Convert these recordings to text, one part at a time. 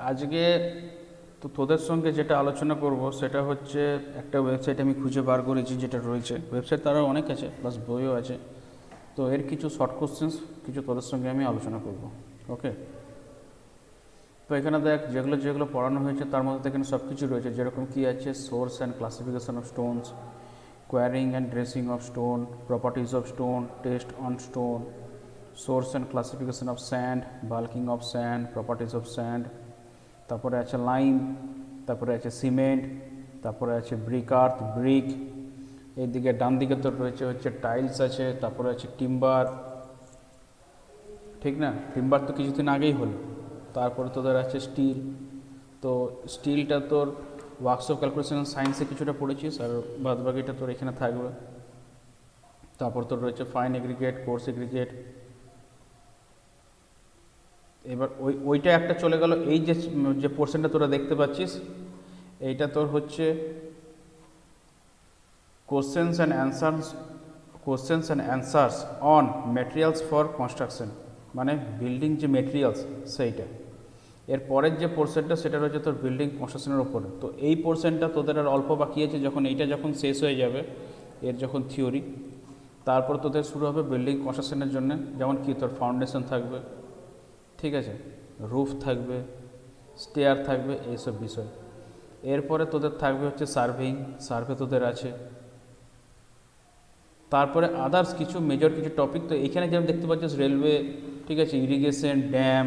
আজকে তো তোদের সঙ্গে যেটা আলোচনা করব সেটা হচ্ছে একটা ওয়েবসাইট আমি খুঁজে বার করেছি, যেটা রয়েছে ওয়েবসাইট তারও অনেক আছে, প্লাস বইও আছে। তো এর কিছু শর্ট কোশ্চেন্স কিছু তোদের সঙ্গে আমি আলোচনা করব। ওকে, তো এখানে দেখ যেগুলো যেগুলো পড়ানো হয়েছে তার মধ্যে এখানে সব কিছু রয়েছে, যেরকম কি আছে source and classification of stones, quarrying and dressing of stone, properties of stone, test on stone, source and classification of sand, bulking of sand, properties of sand, তারপরে আছে লাইম, তারপরে আছে সিমেন্ট, তারপরে আছে ব্রিক আর্থ ব্রিক, এইদিকে ডান দিকে তো রয়েছে হচ্ছে টাইলস আছে, তারপরে আছে টিম্বার, ঠিক না? টিম্বার তো কিছুদিন আগেই হলো। তারপরে তোদের আছে স্টিল। তো স্টিলটা তোর ওয়ার্কস অফ ক্যালকুলেশন সায়েন্সে কিছুটা পড়েছিস, আর বাদবাকিটা তোর এখানে থাকবে। তারপর তোর রয়েছে ফাইন এগ্রিগেট, কোর্স এগ্রিগেট। এবার ওইটা একটা চলে গেল। এই যে যে পোর্শনটা তোরা দেখতে পাচ্ছিস, এইটা তোর হচ্ছে questions and answers on materials for construction, মানে বিল্ডিং যে মেটেরিয়ালস সেইটা। এর পরের যে পোর্শনটা সেটা রয়েছে তোর বিল্ডিং কনস্ট্রাকশনের ওপরে। তো এই পোর্শনটা তোদের আর অল্প বাকি আছে, যখন এইটা যখন শেষ হয়ে যাবে, এর যখন থিওরি, তারপর তোদের শুরু হবে বিল্ডিং কনস্ট্রাকশনের জন্য। যেমন কি তোর ফাউন্ডেশন থাকবে, ঠিক আছে, রুফ থাকবে, স্টেয়ার থাকবে, এইসব বিষয়। এরপরে তোদের থাকবে হচ্ছে সার্ভেইং, সার্ভে তোদের আছে। তারপরে আদার্স কিছু মেজর কিছু টপিক, তো এখানে যেমন দেখতে পাচ্ছিস রেলওয়ে, ঠিক আছে, ইরিগেশন, ড্যাম,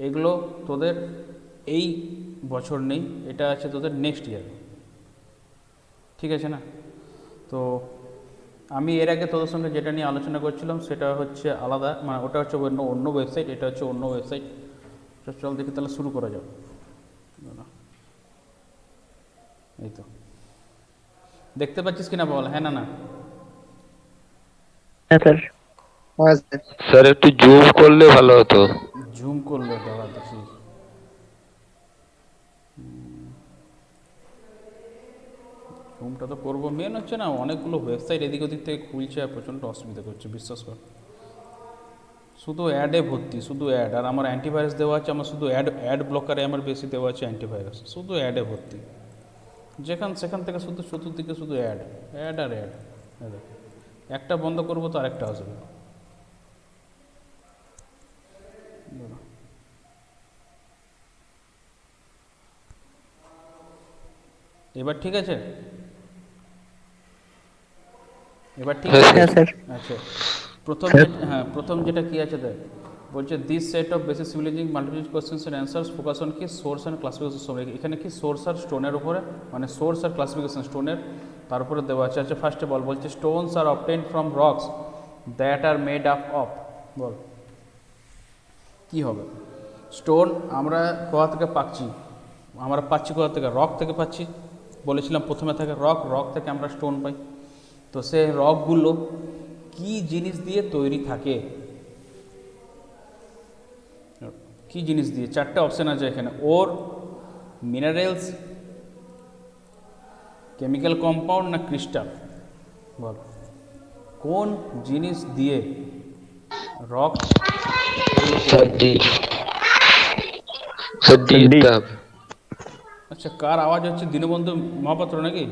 এগুলো তোদের এই বছর নেই, এটা আছে তোদের নেক্সট ইয়ার, ঠিক আছে না? তো আমি এর আগে তোদের সঙ্গে যেটা নিয়ে আলোচনা করছিলাম সেটা হচ্ছে আলাদা, মানে ওটা হচ্ছে অন্য অন্য ওয়েবসাইট, এটা হচ্ছে অন্য ওয়েবসাইট। চল দেখি তাহলে শুরু করা যাক। এই তো দেখতে পাচ্ছিস কিনা বল, হ্যাঁ না না? হ্যাঁ স্যার। হ্যাঁ স্যার। স্যার একটু জুম করলে ভালো হতো। জুম করলে দাঁড়া দেখি। জুমটা তো করবো, মেন হচ্ছে না অনেকগুলো ওয়েবসাইট এদিক ওদিক থেকে খুলছে আর প্রচণ্ড অসুবিধা করছে, বিশ্বাস কর। শুধু অ্যাডে ভর্তি, শুধু অ্যাড। আর আমার অ্যান্টিভাইরাস দেওয়া আছে, আমার শুধু অ্যাড ব্লকারে আমার বেশি দেওয়া আছে অ্যান্টিভাইরাস, শুধু অ্যাডে ভর্তি। যেখান সেখান থেকে শুধু চতুর্দিকে শুধু অ্যাড, অ্যাড আর অ্যাড। একটা বন্ধ করবো তো আরেকটা আসবে। এবার ঠিক আছে? এবার ঠিক হ্যাঁ আছে? হ্যাঁ স্যার। স্যার। আচ্ছা, প্রথম যেটা কি আছে দেখ, বলছে this set of basic civilizing multiple questions and answers focus on কি সোর্স অ্যান্ড ক্লাসিফিকেশন। এখানে কি সোর্স আর স্টোনের উপরে, মানে সোর্স আর ক্লাসিফিকেশন স্টোনের তার উপরে দেওয়া আছে। আচ্ছা, ফার্স্টে বলছে stones are obtained from rocks that are made up of. বল কী হবে? স্টোন আমরা কোথা থেকে পাচ্ছি? আমরা পাচ্ছি কোথা থেকে? রক থেকে পাচ্ছি। বলেছিলাম প্রথমে থাকে রক, রক থেকে আমরা স্টোন পাই। তো সেই রকগুলো কি জিনিস দিয়ে তৈরি থাকে? কি জিনিস দিয়ে? চারটে অপশান আছে এখানে, ওর, মিনারেলস, কেমিক্যাল কম্পাউন্ড না ক্রিস্টাল। বল কোন জিনিস দিয়ে রক এগুলো স্যার তৈরি? D. Sir D sir D. দিতে হবে। আচ্ছা, কার আওয়াজ হচ্ছে? দীনবন্ধু মহাপাত্র নাকি?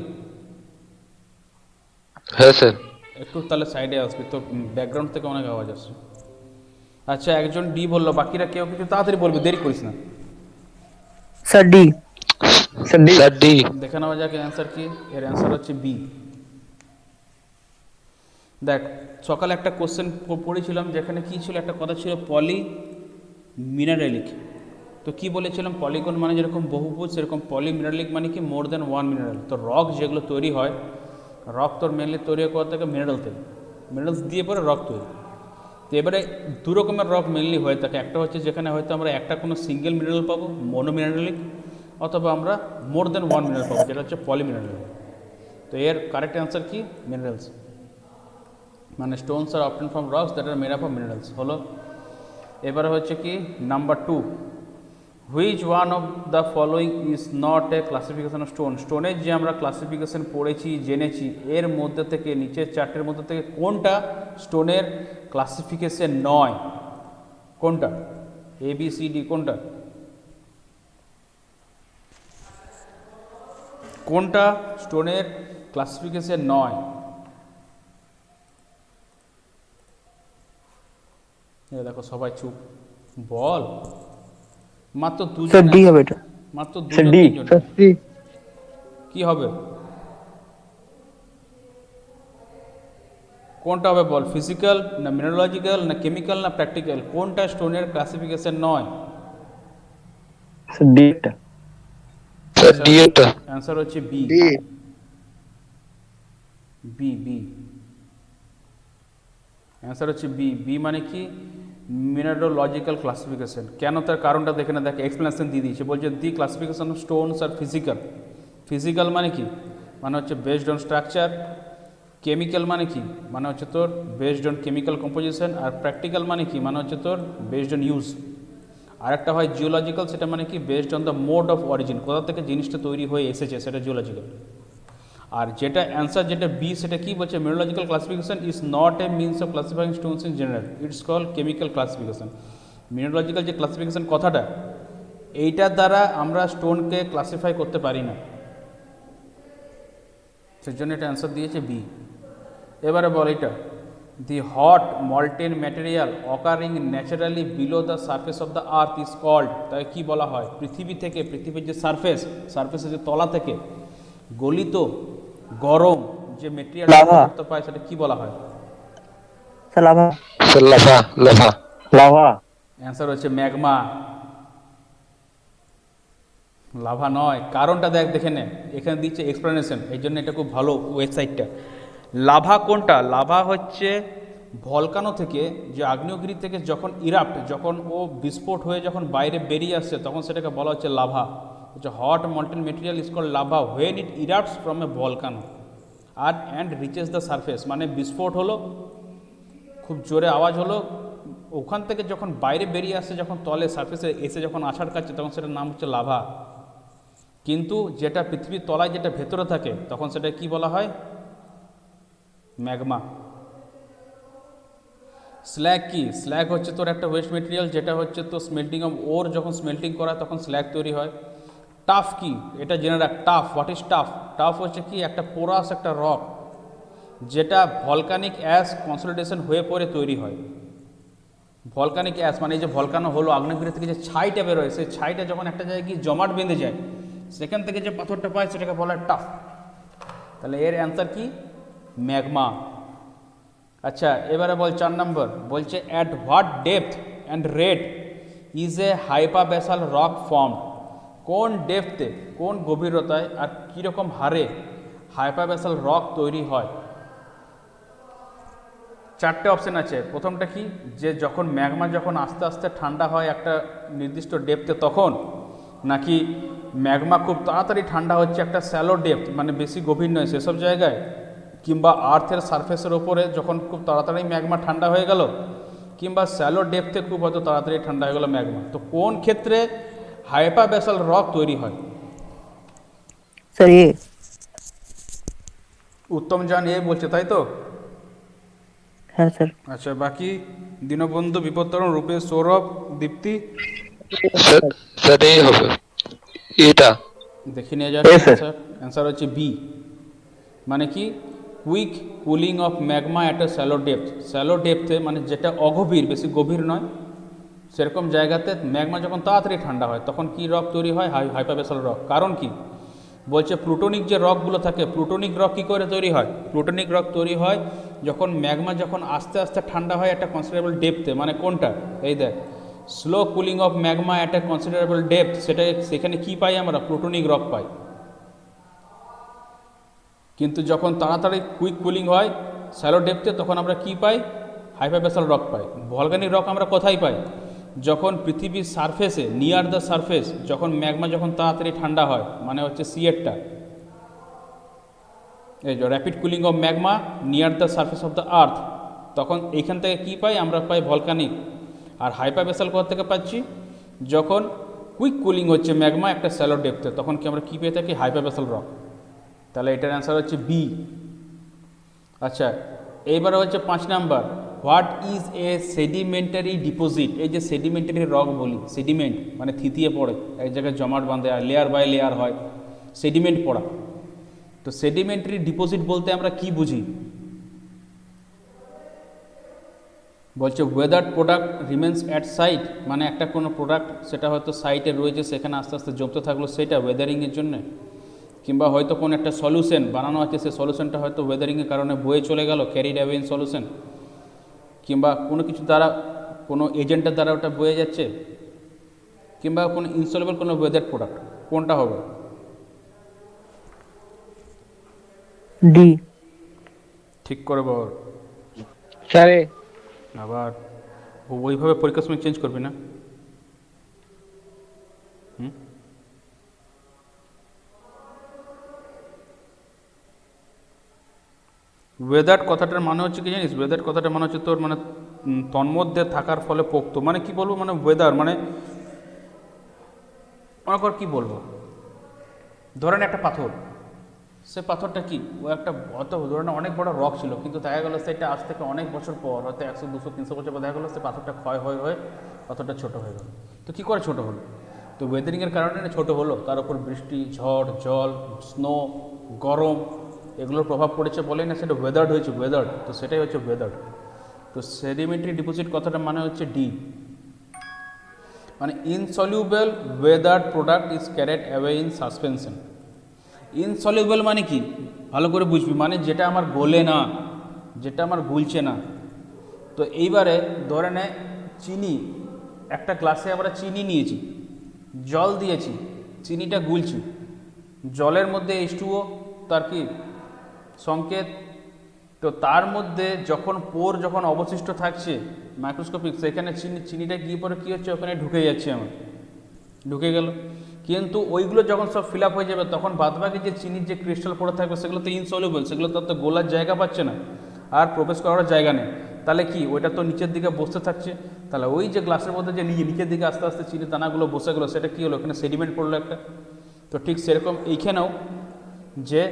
হ্যাঁ স্যার। একটু তাহলে সাইডে আসবি, তো ব্যাকগ্রাউন্ড থেকে অনেক আওয়াজ আসছে। আচ্ছা, একজন ডি বললো, বাকিরা কেউ কিছু তাড়াতাড়ি বলবে, দেরি করিস না। Sir D. Sir D. Sir D. দেখে নেওয়া যাক অ্যান্সার কি। এর অ্যান্সার হচ্ছে বি। দেখ, সকালে একটা কোশ্চেন পড়েছিলাম, যেখানে কি ছিল, একটা কথা ছিল পলি মিনারেলিক। তো কি বলেছিলাম? পলিগন মানে যেরকম বহুভুজ, সেরকম পলি মিনারেলিক মানে কি মোর দ্যান ওয়ান মিনারেল। তো রক যেগুলো তৈরি হয়, রক তোর মেনলি তৈরি হয় কোথা থেকে? মিনারেল থেকে। মিনারেলস দিয়ে পরে রক তৈরি। তো এবারে দু রকমের রক মেনলি হয়ে থাকে। একটা হচ্ছে যেখানে হয়তো আমরা একটা কোনো সিঙ্গেল মিনারেল পাবো, মোনো মিনারেলিক, অথবা আমরা মোর দ্যান ওয়ান মিনারেল পাবো, যেটা হচ্ছে পলি মিনারেলিক। তো এর কারেক্ট অ্যান্সার কি? মিনারেলস। মানে stones are obtained from rocks that are made up of minerals হলো। এবারে হচ্ছে কি number 2, which one of the following is not a classification of stone. স্টোনের যে আমরা ক্লাসিফিকেশন পড়েছি, জেনেছি, এর মধ্যে থেকে, নিচের চারটের মধ্যে থেকে কোনটা স্টোনের ক্লাসিফিকেশন নয়? কোনটা? এ বি সি ডি কোনটা? কোনটা স্টোনের ক্লাসিফিকেশন নয়? এই দেখো সবাই চুপ, বল। মাত্র স্যার দুজন ডি হবে এটা। মাত্র স্যার দুজন ডি। তিনজন। Sir D. কি হবে? কোনটা হবে বল? ফিজিক্যাল না মিনারোলজিক্যাল না কেমিক্যাল না প্র্যাকটিক্যাল? কোনটা স্টোনের ক্লাসিফিকেশন নয়? স্যার ডি এটা। স্যার ডি এটা। অ্যান্সার হচ্ছে B. D. B B answer হচ্ছে বি। বি মানে কি? Mineralogical classification. কেন, তার কারণটা দেখে না, দেখে এক্সপ্লেনেশন দিয়ে দিয়েছে। বলছে the classification of stones are physical. Physical মানে কি? মানে হচ্ছে বেসড অন স্ট্রাকচার। কেমিক্যাল মানে কি? মানে হচ্ছে তোর বেসড অন কেমিক্যাল কম্পোজিশন। আর প্র্যাকটিক্যাল মানে কি? মানে হচ্ছে তোর বেসড অন ইউজ। আরেকটা হয় জিওলজিক্যাল, সেটা মানে কি? Based on the mode of origin, কোথা থেকে জিনিসটা তৈরি হয়ে এসেছে, সেটা জিওলজিক্যাল। আর যেটা অ্যান্সার যেটা বি, সেটা কি বলছে? Mineralogical classification is not a means of classifying stones in general, it's call chemical classification. Mineralogical যে ক্লাসিফিকেশন কথাটা, এইটার দ্বারা আমরা স্টোনকে ক্লাসিফাই করতে পারি না, সেজন্য এটা অ্যান্সার দিয়েছে বি। এবারে বল এটা, the hot molten material occurring naturally below the surface of the earth is called. তাই কি বলা হয়? পৃথিবী থেকে, পৃথিবীর যে সারফেসের যে তলা থেকে গলিত গরম যে মেটেরিয়াল লাভা। করতে পায়, সেটা কি বলা হয়? Sir lava. Sir lava. Lava. Lava. Answer হচ্ছে ম্যাগমা। লাভা নয়, কারণটা দেখে নে, এখানে দিচ্ছে এক্সপ্লেনেশন, এই জন্য এটা খুব ভালো ওয়েবসাইটটা। লাভা কোনটা? লাভা হচ্ছে ভলকানো থেকে, যে আগ্নেয়গিরি থেকে যখন যখন ও বিস্ফোট হয়ে যখন বাইরে বেরিয়ে আসছে, তখন সেটাকে বলা হচ্ছে লাভা। হচ্ছে hot molten material is called lava when it erupts from a volcano আর অ্যান্ড রিচেস দ্য সারফেস। মানে বিস্ফোট হলো, খুব জোরে আওয়াজ হলো, ওখান থেকে যখন বাইরে বেরিয়ে আসছে, যখন তলে সারফেসে এসে যখন আছাড় খাচ্ছে, তখন সেটার নাম হচ্ছে লাভা। কিন্তু যেটা পৃথিবীর তলায় যেটা ভেতরে থাকে, তখন সেটা কি বলা হয়? ম্যাগমা। স্ল্যাগ কি? স্ল্যাগ হচ্ছে তোর একটা ওয়েস্ট মেটেরিয়াল, যেটা হচ্ছে তো স্মেল্টিং অফ ওর, যখন স্মেল্টিং করা তখন স্ল্যাগ তৈরি হয়। টাফ কি? এটা জেনে রাখ, tough. What is tough? Tough হচ্ছে কি? একটা পোরাস একটা রক, যেটা ভলকানিক অ্যাশ কনসলিডেশন হয়ে পড়ে তৈরি হয়। ভলকানিক অ্যাশ মানে এই যে ভলকানো হলো, আগ্নেয়গিরি থেকে যে ছাইটা বেরোয়, সেই ছাইটা যখন একটা জায়গায় গিয়ে জমাট বেঁধে যায়, সেখান থেকে যে পাথরটা পায় সেটাকে বলা হয় টাফ। তাহলে এর অ্যান্সার কি? ম্যাগমা। আচ্ছা, এবারে বল 4 নম্বর, বলছে at what depth and rate is a hypabyssal rock formed. কোন ডেপথে, কোন গভীরতায় আর কীরকম হারে হাইপাবেসাল রক তৈরি হয়? 4টে অপশান আছে। প্রথমটা কি? যে যখন ম্যাগমা যখন আস্তে আস্তে ঠান্ডা হয় একটা নির্দিষ্ট ডেপথে, তখন, নাকি ম্যাগমা খুব তাড়াতাড়ি ঠান্ডা হচ্ছে একটা স্যালো ডেপথ, মানে বেশি গভীর নয় সেসব জায়গায়, কিংবা আর্থের সারফেসের ওপরে যখন খুব তাড়াতাড়ি ম্যাগমা ঠান্ডা হয়ে গেল, কিংবা স্যালো ডেপথে খুব হয়তো তাড়াতাড়ি ঠান্ডা হয়ে গেল ম্যাগমা। তো কোন ক্ষেত্রে হাইপাবেসাল রক তৈরি হয়? স্যার এ। উত্তম জান এ বলছে, তাই তো? হ্যাঁ স্যার। আচ্ছা, বাকি দীনবন্ধু, বিপত্তরণ, রূপেশ, সৌরভ, দীপ্তি? স্যার স্যার এই হবে এটা। দেখে নিয়ে যাক। Yes, sir. অ্যান্সার হচ্ছে বি। মানে কি? Quick cooling of magma at a shallow depth. Shallow ডেপথে মানে যেটা অগভীর, বেশি গভীর নয়, সেরকম জায়গাতে ম্যাগমা যখন তাড়াতাড়ি ঠান্ডা হয়, তখন কি রক তৈরি হয়? হাইপাবেসাল রক। কারণ কি? বলছে প্লুটোনিক যে রকগুলো থাকে, প্লুটোনিক রক কী করে তৈরি হয়? প্লুটোনিক রক তৈরি হয় যখন ম্যাগমা যখন আস্তে আস্তে ঠান্ডা হয় একটা কনসিডারেবল ডেপথে। মানে কোনটা? এই দেখ, slow cooling of magma at A considerable depth, সেখানে কি পাই আমরা? প্লুটোনিক রক পাই। কিন্তু যখন তাড়াতাড়ি কুইক কুলিং হয় স্যালো ডেপথে, তখন আমরা কি পাই? হাইপাবেসাল রক পাই। ভলকানিক রক আমরা কোথায় পাই? যখন পৃথিবীর সারফেসে, নিয়ার দ্য সারফেস, যখন ম্যাগমা যখন তাড়াতাড়ি ঠান্ডা হয়, মানে হচ্ছে সিয়েরটা, এই যে rapid cooling of magma near the surface of the আর্থ, তখন এইখান থেকে কী পাই? আমরা পাই ভলকানিক। আর হাইপাবেসাল কোথা থেকে পাচ্ছি? যখন কুইক কুলিং হচ্ছে ম্যাগমা একটা স্যালো ডেপথে, তখন কি আমরা কী পেয়ে থাকি? হাইপাবেসাল রক। তাহলে এটার অ্যান্সার হচ্ছে বি। আচ্ছা, এইবারে হচ্ছে 5 number, what is A sedimentary deposit? এই যে সেডিমেন্টারি রক বলি, সেডিমেন্ট মানে থিতিয়ে পড়ে, এক জায়গায় জমাট বাঁধে আর লেয়ার বাই লেয়ার হয়, সেডিমেন্ট পড়া। তো সেডিমেন্টারি ডিপোজিট বলতে আমরা কি বুঝি? বলছে weather product remains at site, মানে একটা কোনো প্রোডাক্ট সেটা হয়তো সাইটে রয়েছে, সেখানে আস্তে আস্তে জমতে থাকলো, সেটা ওয়েদারিংয়ের জন্যে। কিংবা হয়তো কোনো একটা সলিউশন বানানো আছে, সেই সলিউশনটা হয়তো ওয়েদারিংয়ের কারণে বয়ে চলে গেল, ক্যারিড অ্যাওয়ে ইন সলিউশন। কিংবা কোনো কিছু দ্বারা, কোনো এজেন্টের দ্বারা ওটা বয়ে যাচ্ছে, কিংবা কোনো ইনসলুবল কোনো ওয়েদার প্রোডাক্ট। কোনটা হবে? ডি। ঠিক করে বল। স্যার এ। আবার ওইভাবে পরীক্ষার সময় চেঞ্জ করবি না। ওয়েদার কথাটার মানে হচ্ছে কি জানিস? ওয়েদার কথাটার মানে হচ্ছে তোর মানে তন্মধ্যে থাকার ফলে পোক্ত, মানে কি বলবো, মানে ওয়েদার মানে মনে কর কি বলবো, ধরেন একটা পাথর, সে পাথরটা কি, ও একটা অত ধরেন অনেক বড় রক ছিল, কিন্তু দেখা গেলো সেটা আজ থেকে অনেক বছর পর, হয়তো 100 200 300 বছর পর দেখা গেলো সে পাথরটা ক্ষয় হয়ে হয়ে পাথরটা ছোট হয়ে গেল। তো কী করে ছোট হলো? তো ওয়েদারিংয়ের কারণে না ছোটো হলো, তার উপর বৃষ্টি, ঝড়, জল, স্নো, গরম, এগুলোর প্রভাব পড়েছে বলেই না সেটা ওয়েদার্ড হয়েছে, ওয়েদার্ড। তো সেটাই হচ্ছে ওয়েদার্ড। তো সেডিমেন্টারি ডিপোজিট কথাটা মানে হচ্ছে ডি, মানে insoluble weather product is carried away in suspension. Insoluble মানে কি ভালো করে বুঝবি, মানে যেটা আমার গলে না, যেটা আমার গুলছে না। তো এইবারে ধরে নে চিনি, একটা গ্লাসে আমরা চিনি নিয়েছি, জল দিয়েছি, চিনিটা গুলছি, জলের মধ্যে H2O তার কি সংকেত। তো তার মধ্যে যখন পোর যখন অবশিষ্ট থাকছে মাইক্রোস্কোপিক, সেখানে চিনিটা গিয়ে পরে কী হচ্ছে, ওখানে ঢুকে যাচ্ছে, আমার ঢুকে গেল। কিন্তু ওইগুলো যখন সব ফিল আপ হয়ে যাবে, তখন বাদবাকি যে চিনির যে ক্রিস্টাল পড়ে থাকবে সেগুলো তো ইনসলিউবল, সেগুলো তো গোলার জায়গা পাচ্ছে না, আর প্রবেশ করার জায়গা নেই। তাহলে কি ওইটা তো নিচের দিকে বসতে থাকছে, তাহলে ওই যে গ্লাসের মধ্যে যে নিচের দিকে আস্তে আস্তে চিনির দানাগুলো বসে গেলো, সেটা কী হলো, এখানে সেডিমেন্ট পড়লো একটা। তো ঠিক সেরকম এইখানেও যে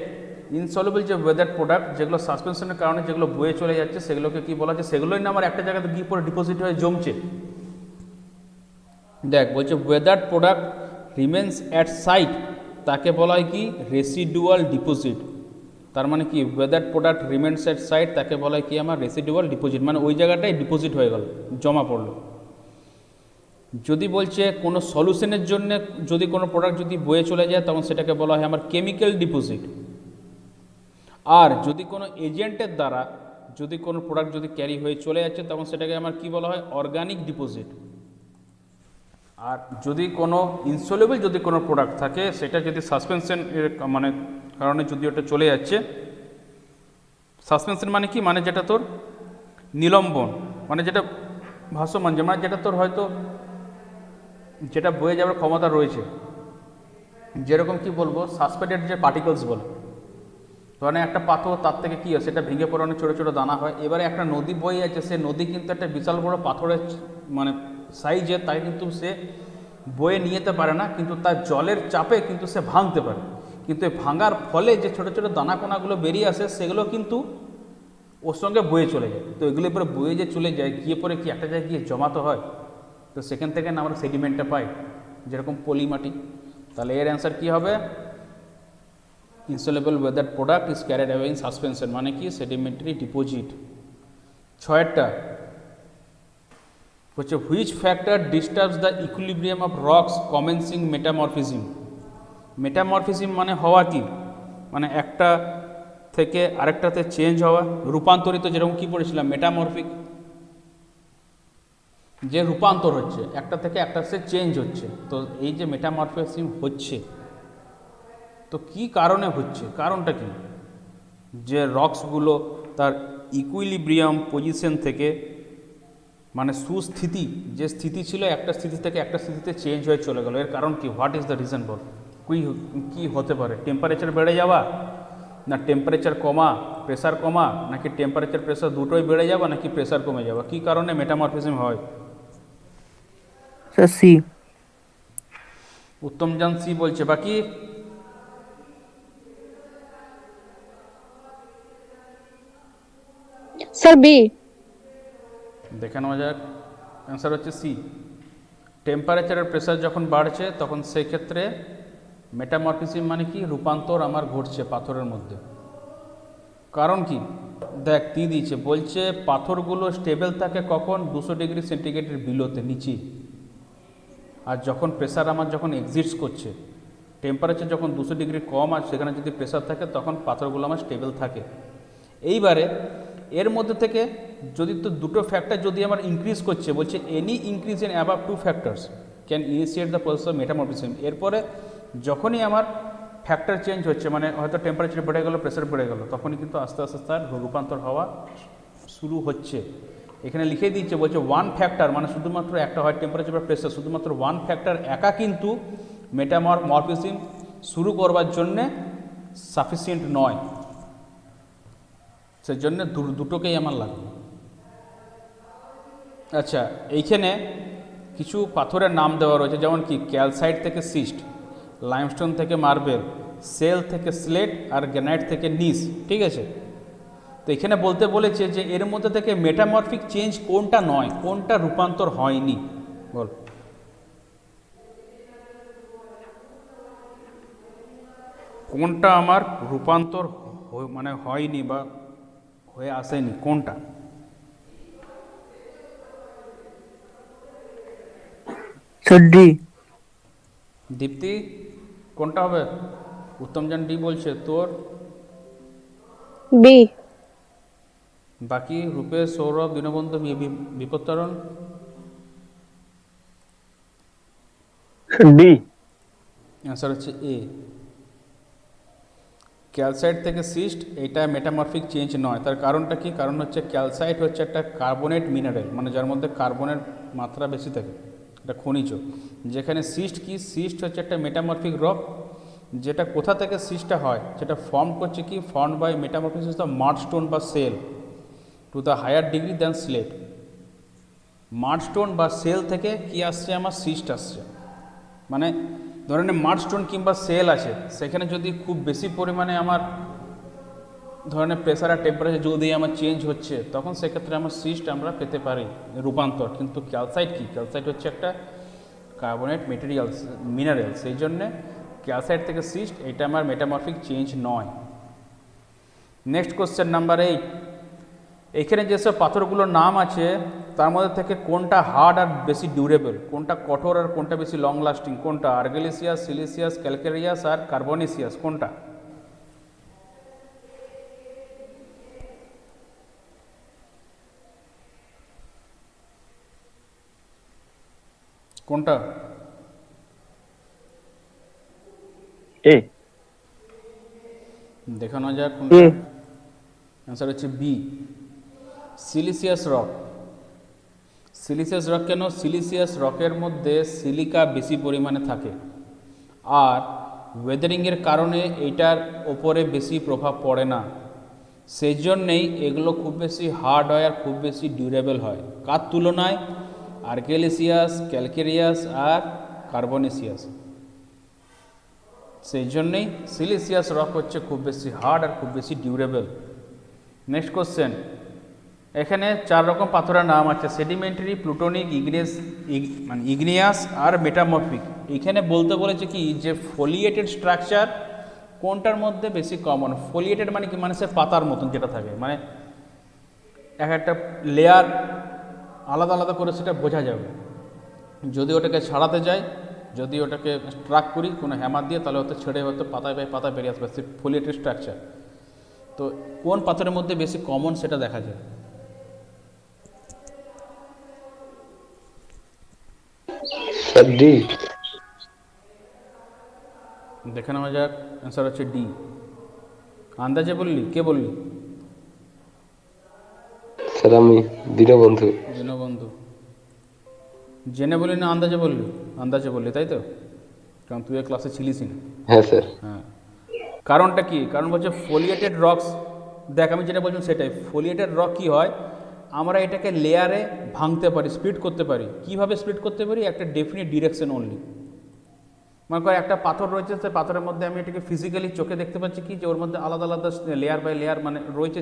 ইনসলিউবল যে ওয়েদার প্রোডাক্ট, যেগুলো সাসপেনশনের কারণে যেগুলো বয়ে চলে যাচ্ছে, সেগুলোকে কি বলা হচ্ছে, সেগুলোই না আমার একটা জায়গাতে গিয়ে পরে ডিপোজিট হয়ে জমছে। দেখ বলছে weather product remains at site, তাকে বলা হয় কি রেসিডুয়াল ডিপোজিট। তার মানে কি weather product remains at site, তাকে বলা হয় কি আমার রেসিডুয়াল ডিপোজিট, মানে ওই জায়গাটায় ডিপোজিট হয়ে গেল, জমা পড়লো। যদি বলছে কোনো সলিউশনের জন্য যদি কোনো প্রোডাক্ট যদি বয়ে চলে যায়, তখন সেটাকে বলা হয় আমার কেমিক্যাল ডিপোজিট। আর যদি কোনো এজেন্টের দ্বারা যদি কোনো প্রোডাক্ট যদি ক্যারি হয়ে চলে যাচ্ছে, তখন সেটাকে আমার কি বলা হয় অর্গানিক ডিপোজিট। আর যদি কোনো ইনসলিউবল যদি কোনো প্রোডাক্ট থাকে, সেটা যদি সাসপেনশন এর মানে কারণে যদি ওটা চলে যাচ্ছে, সাসপেনশন মানে কি, মানে যেটা তোর নিলম্বন, মানে যেটা ভাসমান, মানে যেটা তোর হয়তো যেটা বয়ে যাওয়ার ক্ষমতা রয়েছে, যেরকম কি বলবো সাসপেন্ডেড যে পার্টিকলস বলে, ধরেন একটা পাথর, তার থেকে কী হয় সেটা ভেঙে পড়ে অনেক ছোটো ছোটো দানা হয়। এবারে একটা নদী বয়ে আছে, সে নদী কিন্তু একটা বিশাল বড় পাথরের মানে সাইজে, তাই কিন্তু সে বয়ে নিয়ে যেতে পারে না, কিন্তু তার জলের চাপে কিন্তু সে ভাঙতে পারে। কিন্তু এই ভাঙার ফলে যে ছোটো ছোটো দানাকোনাগুলো বেরিয়ে আসে, সেগুলো কিন্তু ওর সঙ্গে বয়ে চলে যায়। তো এগুলো পরে বয়ে যে চলে যায়, গিয়ে পরে কি একটা জায়গায় গিয়ে জমাতে হয়, তো সেখান থেকে না আমরা সেডিমেন্টটা পাই, যেরকম পলি মাটি। তাহলে এর অ্যান্সার কী হবে, insoluble weather product is carried away in suspension, মানে কি সেডিমেন্টারি ডিপোজিট। ছয়েরটা হচ্ছে which factor disturbs the equilibrium of rocks commencing metamorphism. Metamorphism মানে হওয়া কি, মানে একটা থেকে আরেকটাতে চেঞ্জ হওয়া, রূপান্তরিত, যেরকম কি পড়েছিলাম মেটামরফিক, যে রূপান্তর হচ্ছে একটা থেকে একটা সে চেঞ্জ হচ্ছে। তো এই যে মেটামরফিজম হচ্ছে, তো কি কারণে হচ্ছে, কারণটা কি, যে রক্সগুলো তার ইকুইলিব্রিয়াম পজিশন থেকে মানে সুস্থিতি, যে স্থিতি ছিল একটা স্থিতি থেকে একটা স্থিতিতে চেঞ্জ হয়ে চলে গেল, এর কারণ কি, হোয়াট ইজ দ্য রিজন বল, কি হতে পারে? টেম্পারেচার বেড়ে যাওয়া, না টেম্পারেচার কমা, প্রেসার কমা, নাকি টেম্পারেচার প্রেসার দুটোই বেড়ে যাওয়া, নাকি প্রেসার কমে যাওয়া, কি কারণে মেটামরফিজম হয়? Sir C. উত্তম জান সি বলছে, বাকি স্যার বি। দেখে নেওয়া যাক। অ্যান্সার হচ্ছে সি। টেম্পারেচার আর প্রেসার যখন বাড়ছে, তখন সেক্ষেত্রে মেটামরফিজম মানে কি, রূপান্তর আমার ঘটছে পাথরের মধ্যে। কারণ কি, দেখ দিয়ে দিয়েছে, বলছে পাথরগুলো স্টেবল থাকে কখন, 200°C বিলোতে, নিচে। আর যখন প্রেসার আমার যখন এক্সিস্ট করছে, টেম্পারেচার যখন 200° কম আর সেখানে যদি প্রেসার থাকে, তখন পাথরগুলো আমার স্টেবল থাকে। এইবারে এর মধ্যে থেকে যদি তো দুটো ফ্যাক্টর যদি আমার ইনক্রিজ করছে, বলছে any increase in above 2 factors can initiate the process of metamorphism. এরপরে যখনই আমার ফ্যাক্টর চেঞ্জ হচ্ছে, মানে হয়তো টেম্পারেচার বেড়ে গেলো, প্রেসার বেড়ে গেলো, তখনই কিন্তু আস্তে আস্তে তার রূপান্তর হওয়া শুরু হচ্ছে। এখানে লিখে দিচ্ছে, বলছে ওয়ান ফ্যাক্টর, মানে শুধুমাত্র একটা হয় টেম্পারেচার বা প্রেসার, শুধুমাত্র ওয়ান ফ্যাক্টর একা কিন্তু মেটামরফিজম শুরু করবার জন্যে সাফিসিয়েন্ট নয়। সেজন্য দুটোকেই আমার লাগবে। আচ্ছা, এইখানে কিছু পাথরের নাম দেওয়া রয়েছে, যেমন কি ক্যালসাইট থেকে সিস্ট, লাইমস্টোন থেকে মার্বেল, সেল থেকে স্লেট, আর গ্রানাইট থেকে নিস। ঠিক আছে, তো এখানে বলতে বলেছে যে এর মধ্যে থেকে মেটামরফিক চেঞ্জ কোনটা নয়, কোনটা রূপান্তর হয়নি, বল। কোনটা আমার রূপান্তর মানে হয়নি বা হয়ে আসেনি, কোনটা? Sir D. দীপ্তি, কোনটা হবে? উত্তমজান ডি বলছে, তোর? বি। বাকি রূপেশ, সৌরভ, দীনবন্ধু, বিপত্তারণ? ডি। অ্যান্সার হচ্ছে এ, ক্যালসাইট থেকে সিস্ট। এটা মেটামরফিক চেঞ্জ নয়। তার কারণটা কি? কারণ হচ্ছে ক্যালসাইট হচ্ছে একটা কার্বনেট মিনারেল, মানে যার মধ্যে কার্বনের মাত্রা বেশি থাকে, এটা খনিজ। যেখানে সিস্ট কি, সিস্ট হচ্ছে একটা মেটামরফিক রক, যেটা কোথা থেকে সিস্টটা হয়, যেটা ফর্ম করছে কি, form by metamorphosis the mudstone বা shale to the higher degree than slate. Mudstone বা সেল থেকে কি আসছে, আমার সিস্ট আসছে। মানে ধরেন মাডস্টোন কিংবা সেল আছে, সেখানে যদি খুব বেশি পরিমাণে আমার ধরনের প্রেসার আর টেম্পারেচার যদি আমার চেঞ্জ হচ্ছে, তখন সেক্ষেত্রে আমার সিস্ট আমরা পেতে পারি, রূপান্তর। কিন্তু ক্যালসাইট কি, ক্যালসাইট হচ্ছে একটা কার্বনেট মেটেরিয়ালস, মিনারেল, সেই জন্যে ক্যালসাইট থেকে সিস্ট এটা আমার মেটামরফিক চেঞ্জ নয়। নেক্সট কোশ্চেন নাম্বার 8, এখানে যেসব পাথরগুলোর নাম আছে তার মধ্যে থেকে কোনটা হার্ড আর বেশি ডিউরেবল, কোনটা কঠোর আর কোনটা বেশি লং লাস্টিং, কোনটা? আর্গিলেসিয়াস, সিলিসিয়াস, ক্যালকেরিয়াস আর কার্বনেসিয়াস, কোনটা? কোনটা? এ। দেখানো যাক কোনটা। অ্যান্সার হচ্ছে বি, সিলিসিয়াস রক। সিলিসিয়াস রক কেন? সিলিসিয়াস রকের মধ্যে সিলিকা বেশি পরিমাণে থাকে, আর ওয়েদারিংয়ের কারণে এটার ওপরে বেশি প্রভাব পড়ে না, সেই জন্যেই এগুলো খুব বেশি হার্ড হয় আর খুব বেশি ডিউরেবল হয়। কার তুলনায়? আর্গেলেসিয়াস, ক্যালকেরিয়াস আর কার্বনেসিয়াস। সেই জন্যেই সিলিসিয়াস রক হচ্ছে খুব বেশি হার্ড আর খুব বেশি ডিউরেবল। নেক্সট কোশ্চেন, এখানে 4 রকম পাথরের নাম আছে, সেডিমেন্টারি, প্লুটোনিক, মানে ইগনিয়াস আর মেটামরফিক। এখানে বলতে বলেছে কি, যে ফোলিয়েটেড স্ট্রাকচার কোনটার মধ্যে বেশি কমন। ফোলিয়েটেড মানে কি, মানে সে পাতার মতন যেটা থাকে, মানে এক একটা লেয়ার আলাদা আলাদা করে সেটা বোঝা যাবে। যদি ওটাকে ছাড়াতে যায়, যদি ওটাকে স্ট্রাক করি কোনো হ্যামার দিয়ে, তাহলে হয়তো ছেড়ে হয়তো পাতায় বাই পাতা বেরিয়ে আসবে, সে ফোলিয়েটেড স্ট্রাকচার। তো কোন পাথরের মধ্যে বেশি কমন সেটা দেখা যায়। Sir D. দেখে নেওয়া যাক, অ্যান্সার হচ্ছে ডি। আন্দাজে বললি, কে বললি? স্যার আমি দীনবন্ধু। দীনবন্ধু। জেনে বললি না আন্দাজে বললি? আন্দাজে বললি, তাই তো? কারণ তুই এই ক্লাসে ছিলিসই না। হ্যাঁ স্যার। হ্যাঁ, কারণটা কি? কারণ বলছে ফোলিয়েটেড রকস। দেখ আমি যেটা বলছিলাম সেটাই, ফোলিয়েটেড রক কী হয়, আমরা এটাকে লেয়ারে ভাঙতে পারি, স্প্লিট করতে পারি। কীভাবে স্প্লিট করতে পারি? একটা ডেফিনিট ডিরেকশন অনলি। মনে কর একটা পাথর রয়েছে, সেই পাথরের মধ্যে আমি এটাকে ফিজিক্যালি চোখে দেখতে পাচ্ছি কি, যে ওর মধ্যে আলাদা আলাদা লেয়ার বাই লেয়ার মানে রয়েছে,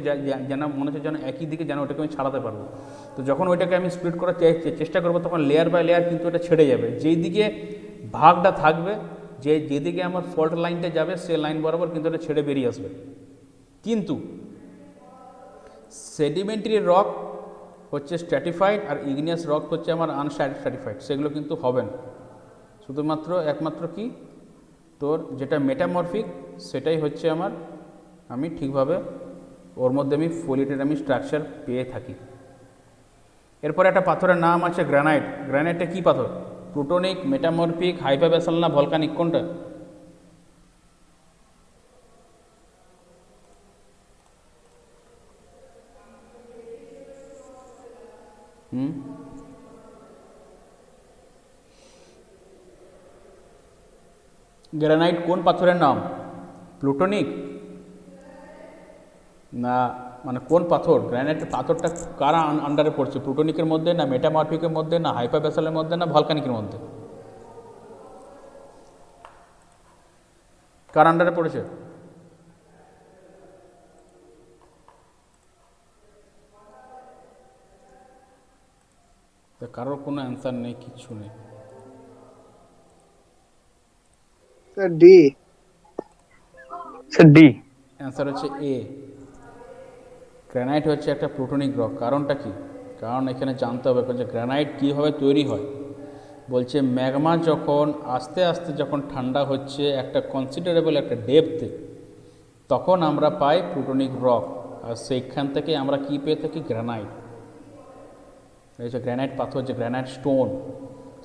যেন মনে হচ্ছে যেন একই দিকে, যেন ওটাকে আমি ছাড়াতে পারবো। তো যখন ওইটাকে আমি স্প্লিট করার চেষ্টা করবো, তখন লেয়ার বাই লেয়ার কিন্তু এটা ছেড়ে যাবে। যেই দিকে ভাগটা থাকবে, যেদিকে আমার ফল্ট লাইনটা যাবে সে লাইন বরাবর কিন্তু এটা ছেড়ে বেরিয়ে আসবে। কিন্তু সেডিমেন্টারি রক হচ্ছে স্ট্র্যাটিফাইড আর ইগনিয়াস রক হচ্ছে আমার আনস্ট্র্যাটিফাইড, সেগুলো কিন্তু হবে না। শুধুমাত্র একমাত্র কি তোর যেটা মেটামরফিক সেটাই হচ্ছে আমার, আমি ঠিকভাবে ওর মধ্যে আমি ফোলিটের আমি স্ট্রাকচার পেয়ে থাকি। এরপরে একটা পাথরের নাম আছে গ্রানাইট। গ্রানাইটটা কী পাথর? প্লুটোনিক, মেটামরফিক, হাইপাবেসাল না ভলকানিক, কোনটা? গ্রানাইট কোন পাথরের নাম? প্লুটোনিক না মানে কোন পাথর? গ্রানাইটের পাথরটা কারা আন্ডারে পড়ছে? প্লুটোনিকের মধ্যে না মেটামরফিকের মধ্যে না হাইপাবেসালের মধ্যে না ভলকানিকের মধ্যে? কার আন্ডারে পড়েছে? কারোর কোনো অ্যান্সার নেই, কিচ্ছু নেই। Sir D. Sir D. Answer হচ্ছে এ। গ্রানাইট হচ্ছে একটা প্লুটোনিক রক। কারণটা কি? কারণ এখানে জানতে হবে যে গ্রানাইট কীভাবে তৈরি হয়। বলছে ম্যাগমা যখন আস্তে আস্তে যখন ঠান্ডা হচ্ছে একটা কনসিডারেবল একটা ডেপথে, তখন আমরা পাই প্লুটোনিক রক, আর সেইখান থেকে আমরা কী পেয়ে থাকি? গ্রানাইট। এই যে গ্রানাইট পাথর, যে গ্রানাইট স্টোন,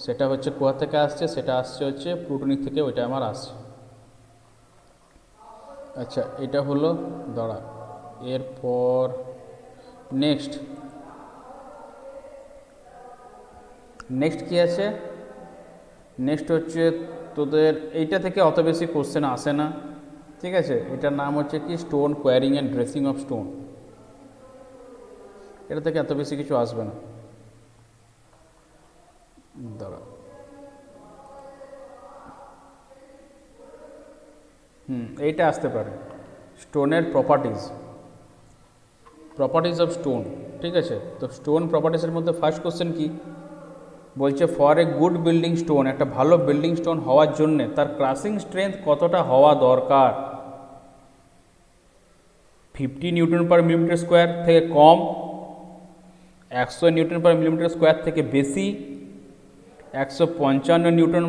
সেটা হচ্ছে কোথা থেকে আসছে? সেটা আসছে হচ্ছে প্লুটোনিক থেকে, ওইটা আমার আসছে। আচ্ছা, এটা হলো দাঁড়া। এরপর নেক্সট কী আছে? নেক্সট হচ্ছে তোদের এইটা থেকে অত বেশি কোশ্চেন আসে না, ঠিক আছে? এটার নাম হচ্ছে কি? Stone quarrying and dressing of stone. এটা থেকে এত বেশি কিছু আসবে না। দাঁড়া, এইটা আসতে পারে, স্টোনের প্রপার্টিজ অফ স্টোন, ঠিক আছে? তো স্টোন প্রপার্টিসের মধ্যে ফার্স্ট কোশ্চেন কি বলছে? For a good building stone, একটা ভালো বিল্ডিং স্টোন হওয়ার জন্যে তার ক্রাসিং স্ট্রেংথ কতটা হওয়া দরকার? 50 নিউটন পার মিলিমিটার স্কোয়ার থেকে কম, 100 নিউটন পার মিলিমিটার স্কোয়ার থেকে বেশি, 155 নিউটন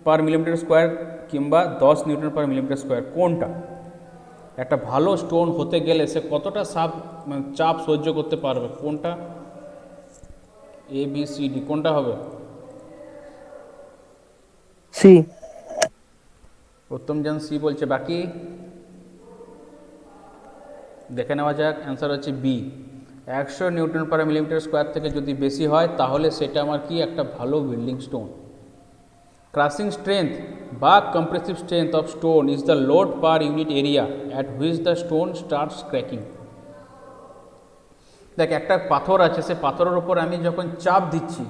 পার মিলিমিটার স্কোয়ার কিংবা 10 নিউটন পার মিলিমিটার স্কোয়ার? কোনটা? একটা ভালো স্টোন হতে গেলে সে কতটা চাপ সহ্য করতে পারবে? কোনটা? এ বি সি ডি, কোনটা হবে? সি। উত্তম জান সি বলছে, বাকি দেখে নেওয়া যাক। অ্যান্সার হচ্ছে B. 100 newton per millimetre square থেকে যদি বেশি হয় তাহলে সেটা আমার কি? একটা ভালো বিল্ডিং স্টোন। ক্রাসিং স্ট্রেংথ বা compressive strength of stone is the load per unit area at which the stone starts cracking. দেখ, একটা পাথর আছে, সে পাথরের ওপর আমি যখন চাপ দিচ্ছি,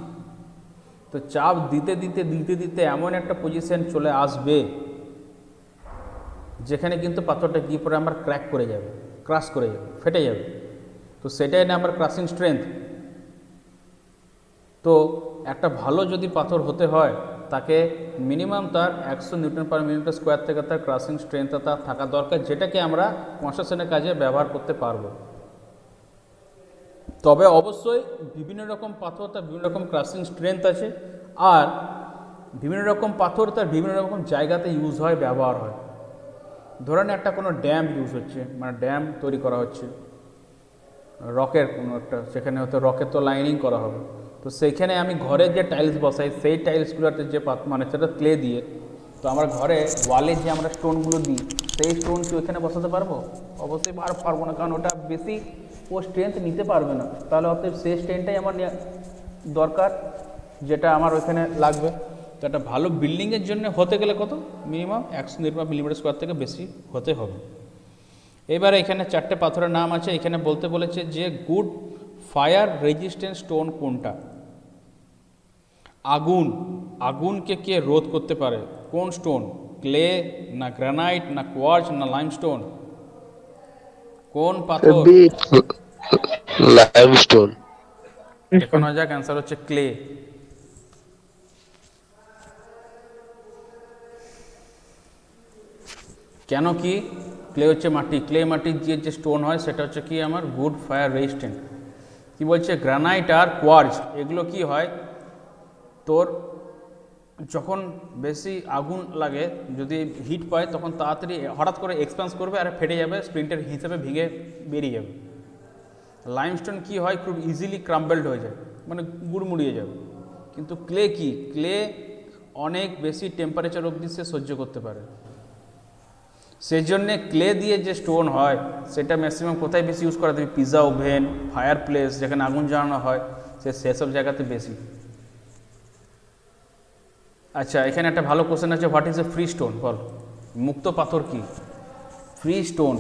তো চাপ দিতে দিতে দিতে দিতে এমন একটা পজিশন চলে আসবে যেখানে কিন্তু পাথরটা কী পরে আমার ক্র্যাক করে যাবে, ক্রাশ করে যাবে, ফেটে যাবে। তো সেটাই না আমার ক্রাসিং স্ট্রেংথ। তো একটা ভালো যদি পাথর হতে হয় তাকে মিনিমাম তার 100 নিউটন পার মিলিমিটার স্কোয়ার থেকে তার ক্রাসিং স্ট্রেংথটা তার থাকা দরকার, যেটাকে আমরা কনস্ট্রাকশনের কাজে ব্যবহার করতে পারবো। তবে অবশ্যই বিভিন্ন রকম পাথর তার বিভিন্ন রকম ক্রাসিং স্ট্রেংথ আছে, আর বিভিন্ন রকম পাথর তার বিভিন্ন রকম জায়গাতে ইউজ হয়, ব্যবহার হয়। ধরেন একটা কোনো ড্যাম ইউজ হচ্ছে, মানে ড্যাম তৈরি করা হচ্ছে রকের কোনো একটা, সেখানে হয়তো রকের তো লাইনিং করা হবে, তো সেইখানে আমি ঘরে যে টাইলস বসাই সেই টাইলসগুলোতে যে মানে সেটা ক্লে দিয়ে, তো আমার ঘরে ওয়ালে যে আমরা স্টোনগুলো দিই সেই স্টোন কি ওইখানে বসাতে পারবো? অবশ্যই পারবো না, কারণ ওটা বেশি ও স্ট্রেংথ নিতে পারবে না। তাহলে অতএব সেই স্ট্রেংথটাই আমার দরকার, যেটা আমার ওইখানে লাগবে। তো একটা ভালো বিল্ডিংয়ের জন্য হতে গেলে কত? মিনিমাম 100 নিউটন মিলিমিটার স্কোয়ার থেকে বেশি হতে হবে। এবারে এখানে 4টে পাথরের নাম আছে, এখানে বলতে বলেছে যে গুড ফায়ার রেজিস্ট্যান্ট স্টোন কোনটা? আগুনকে কে রোধ করতে পারে? কোন স্টোন? ক্লে না গ্রানাইট না কোয়ার্টজ না লাইমস্টোন? কোন পাথর? বি। লাইমস্টোন। দেখানো যাক, অ্যান্সার হচ্ছে ক্লে। কেন কি ক্লে হচ্ছে মাটি, ক্লে মাটির যে স্টোন হয় সেটা হচ্ছে কি আমার গুড ফায়ার রেজিস্ট্যান্ট। কি বলছে গ্রানাইট আর কোয়ার্জ এগুলো কি হয় তোর যখন বেশি আগুন লাগে যদি হিট পায় তখন তাড়াতাড়ি হঠাৎ করে এক্সপ্যান্স করবে আর ফেটে যাবে, স্প্লিন্টার হিসেবে ভেঙে বেরিয়ে যাবে। লাইমস্টোন কি হয় খুব ইজিলি ক্রাম্বেলড হয়ে যায়, মানে গুড়মুড়িয়ে যাবে। কিন্তু ক্লে কি, ক্লে অনেক বেশি টেম্পারেচার অবধি সে সহ্য করতে পারে। সেই জন্যে ক্লে দিয়ে যে স্টোন হয় সেটা ম্যাক্সিমাম কোথায় বেশি ইউজ করা যাবে, পিৎজা ওভেন, ফায়ার প্লেস, যেখানে আগুন জ্বালানো হয় সেসব জায়গাতে বেশি। আচ্ছা, এখানে একটা ভালো কোশ্চেন আছে, what is a free stone? বল, মুক্ত পাথর কি? ফ্রি স্টোন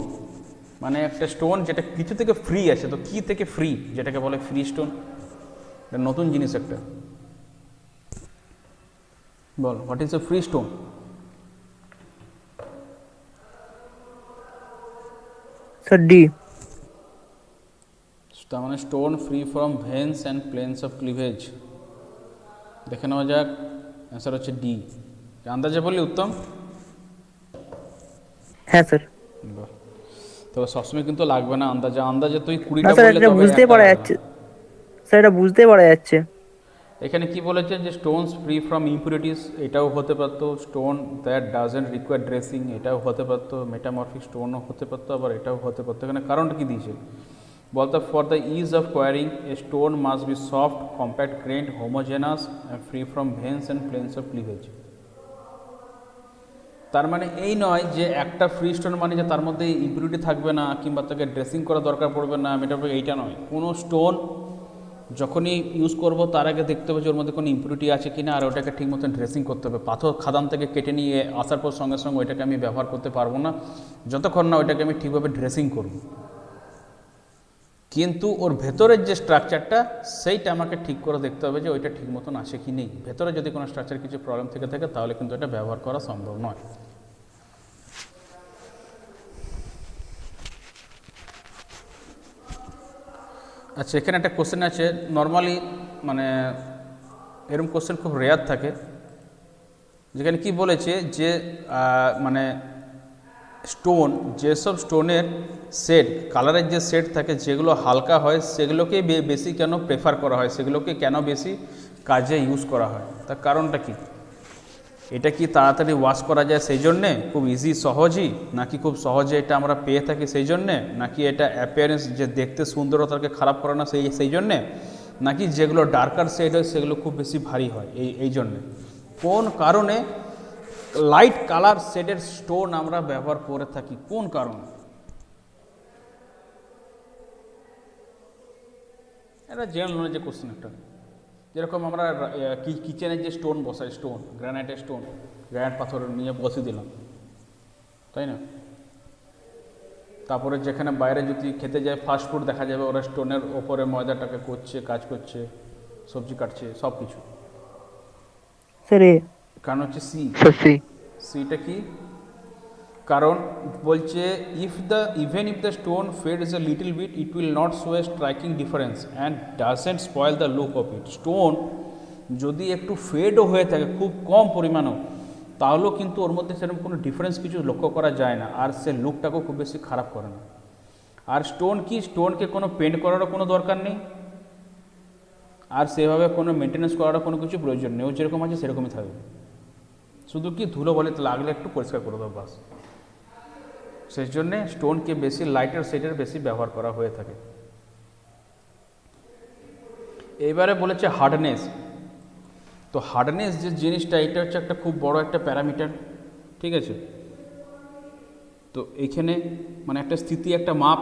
মানে একটা স্টোন যেটা কিছু থেকে ফ্রি আছে। তো কি থেকে ফ্রি, যেটাকে বলে ফ্রি স্টোন? এটা নতুন জিনিস একটা। বল, what is a free stone? Sir, D. তার মানে stone free from veins and planes of cleavage. দেখে নেওয়া যাক, অ্যান্সার হচ্ছে ডি। আন্দাজে বললি উত্তম? হ্যাঁ স্যার। বাহ, তবে সবসময় কিন্তু লাগবে না আন্দাজে। আন্দাজে তুই না 20টা স্যার, বললে এটা তবে বুঝতেই একটা পারা লাগবে না। যাচ্ছে স্যার, এটা বুঝতেই পারা যাচ্ছে। এখানে কি বলেছে যে স্টোনস ফ্রি ফ্রম ইম্পিউরিটিস, এটাও হতে পারতো। Stone that doesn't require dressing, এটাও হতে পারতো। মেটামরফিক স্টোনও হতে পারতো, আবার এটাও হতে পারতো। এখানে কারণটা কি দিয়েছে বলতো? For the ease of quarrying a stone must be soft, compact grained, homogeneous and free from veins and planes of cleavage. তার মানে এই নয় যে একটা ফ্রি স্টোন মানে যে তার মধ্যে ইম্পিউরিটি থাকবে না কিংবা তাকে ড্রেসিং করা দরকার পড়বে না, মেটামরফিক, এইটা নয়। কোনো স্টোন যখনই ইউজ করব তার আগে দেখতে হবে যে ওর মধ্যে কোনো ইম্পিউরিটি আছে কি না, আর ওটাকে ঠিক মতন ড্রেসিং করতে হবে। পাথর খাদান থেকে কেটে নিয়ে আসার পর সঙ্গে সঙ্গে ওইটাকে আমি ব্যবহার করতে পারবো না যতক্ষণ না ওইটাকে আমি ঠিকভাবে ড্রেসিং করব। কিন্তু ওর ভেতরের যে স্ট্রাকচারটা সেইটা আমাকে ঠিক করে দেখতে হবে যে ওইটা ঠিক মতন আছে কি নেই। ভেতরে যদি কোনো স্ট্রাকচার কিছু প্রবলেম থেকে থাকে তাহলে কিন্তু এটা ব্যবহার করা সম্ভব নয়। আচ্ছা, এখানে একটা কোশ্চেন আছে। নর্মালি মানে এরকম কোশ্চেন খুব রেয়ার থাকে, যেখানে কি বলেছে যে মানে স্টোন, যেসব স্টোনের শেড, কালারের যে শেড থাকে যেগুলো হালকা হয় সেগুলোকেই বেশি কেন প্রেফার করা হয়, সেগুলোকে কেন বেশি কাজে ইউজ করা হয়? তার কারণটা কি? এটা কি তাড়াতাড়ি ওয়াশ করা যায় সেই জন্যে, খুব ইজি সহজই, নাকি খুব সহজে এটা আমরা পেয়ে থাকি সেই জন্যে, নাকি এটা অ্যাপিয়ারেন্স যে দেখতে সুন্দরতাকে খারাপ করে না সেই জন্যে, নাকি যেগুলো ডার্কার শেড হয় সেগুলো খুব বেশি ভারী হয় এই জন্যে? কোন কারণে লাইট কালার শেডের স্টোন আমরা ব্যবহার করে থাকি, কোন কারণে? এটা জেনারেল নলেজের কোশ্চেন একটা। যেরকম আমরা কিচেনের যে স্টোন বসাই, স্টোন গ্রানাইটের স্টোন, গ্রানাইট পাথর নিয়ে বসিয়ে দিলাম, তাই না? তারপরে যেখানে বাইরে যদি খেতে যায় ফাস্টফুড, দেখা যাবে ওরা স্টোনের ওপরে ময়দাটাকে করছে, কাজ করছে, সবজি কাটছে, সব কিছু। Sir, A. কারণ হচ্ছে সি। Sir, C. সিটা কি কারণ? বলছে even if the stone fades a little bit it will not show a striking difference and doesn't spoil the look of it. Stone যদি একটু ফেডও হয়ে থাকে খুব কম পরিমাণেও, তাহলেও কিন্তু ওর মধ্যে সেরকম কোনো ডিফারেন্স কিছু লক্ষ্য করা যায় না, আর সে লুকটাকেও খুব বেশি খারাপ করে না। আর স্টোন কি, স্টোনকে কোনো পেন্ট করারও কোনো দরকার নেই, আর সেভাবে কোনো মেনটেন্যান্স করারও কোনো কিছু প্রয়োজন নেই। ও যেরকম আছে সেরকমই থাকবে, শুধু কি ধুলো বলে লাগলে একটু পরিষ্কার করে দেবো বাস। সেই জন্যে স্টোনকে বেশি লাইটার শেডের বেশি ব্যবহার করা হয়ে থাকে। এবারে বলেছে হার্ডনেস। তো হার্ডনেস যে জিনিসটা, এটা হচ্ছে একটা খুব বড় একটা প্যারামিটার, ঠিক আছে? তো এইখানে মানে একটা স্থিতি, একটা মাপ।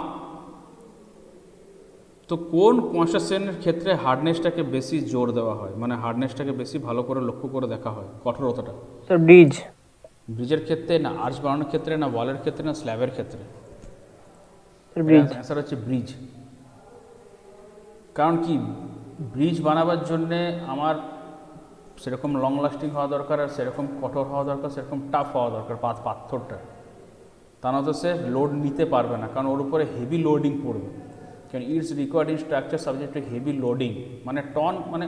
তো কোন কনস্ট্রাকশনের ক্ষেত্রে হার্ডনেসটাকে বেশি জোর দেওয়া হয়, মানে হার্ডনেসটাকে বেশি ভালো করে লক্ষ্য করে দেখা হয়, কঠোরতাটা? Sir, bridge. ব্রিজের ক্ষেত্রে, না আর্চ বানানোর ক্ষেত্রে, না ওয়ালের ক্ষেত্রে, না স্ল্যাবের ক্ষেত্রে? ব্রিজ। অ্যান্সার হচ্ছে ব্রিজ। কারণ কি, ব্রিজ বানাবার জন্যে আমার সেরকম লং লাস্টিং হওয়া দরকার, আর সেরকম কঠোর হওয়া দরকার, সেরকম টাফ হওয়া দরকার পাথরটা। তা না তো সে লোড নিতে পারবে না, কারণ ওর উপরে হেভি লোডিং পড়বে। কারণ it's required in structure subject to heavy loading, মানে টন, মানে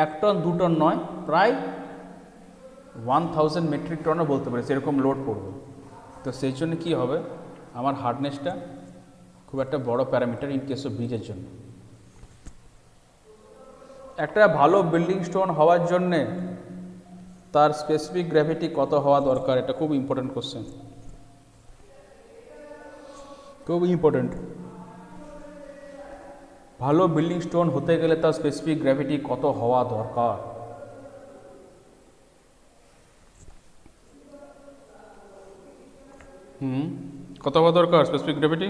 1 টন 2 টন নয়, প্রায় 1000 মেট্রিক টনও বলতে পারে সেরকম লোড পড়বে। তো সেই জন্য কী হবে, আমার হার্ডনেসটা খুব একটা বড় প্যারামিটার ইন কেস অফ ব্রিজের জন্য। একটা ভালো বিল্ডিং স্টোন হওয়ার জন্যে তার স্পেসিফিক গ্র্যাভিটি কত হওয়া দরকার, এটা খুব ইম্পর্টেন্ট কোশ্চেন, খুব ইম্পর্টেন্ট। ভালো বিল্ডিং স্টোন হতে গেলে তার স্পেসিফিক গ্র্যাভিটি কত হওয়া দরকার। কত হওয়া দরকার specific gravity?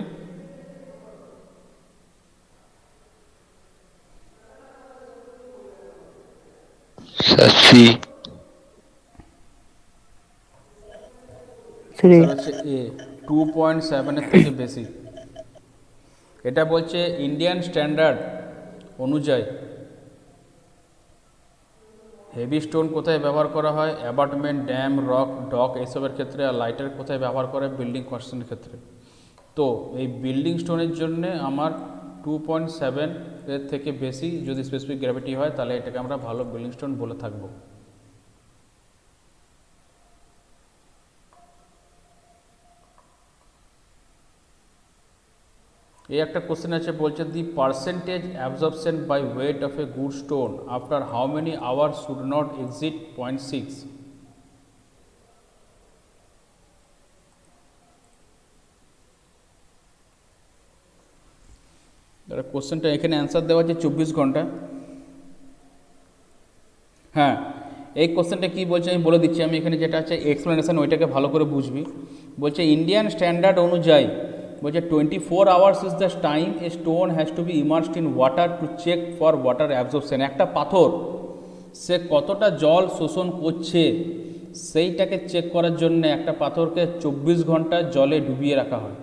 Sir C. Sir A. হচ্ছে এ 2.7 থেকে বেশি। এটা বলছে ইন্ডিয়ান স্ট্যান্ডার্ড অনুযায়ী হেভি স্টোন কোথায় ব্যবহার করা হয়, অ্যাবাটমেন্ট, ড্যাম, রক, ডক এইসবের ক্ষেত্রে, আর লাইটার কোথায় ব্যবহার করে, বিল্ডিং কনস্ট্রাকশনের ক্ষেত্রে। তো এই বিল্ডিং স্টোনের জন্যে আমার 2.7 এর থেকে বেশি যদি স্পেসিফিক গ্র্যাভিটি হয় তাহলে এটাকে আমরা ভালো বিল্ডিং স্টোন বলে থাকবো। এই একটা কোশ্চেন আছে, বলছে the percentage absorption by weight of a good stone after how many hours should not exceed 0.6। কোশ্চেনটা এখানে অ্যান্সার দেওয়া আছে 24 ঘন্টা। হ্যাঁ, এই কোশ্চেনটা কী বলছে আমি বলে দিচ্ছি, আমি এখানে যেটা আছে এক্সপ্লেনেশন ওইটাকে ভালো করে বুঝবি। বলছে ইন্ডিয়ান স্ট্যান্ডার্ড অনুযায়ী বলছে 24 hours is the time a stone has to be immersed in water to check for water absorption. একটা পাথর সে কতটা জল শোষণ করছে সেইটাকে চেক করার জন্য একটা পাথরকে 24 ঘন্টা জলে ডুবিয়ে রাখা হয়।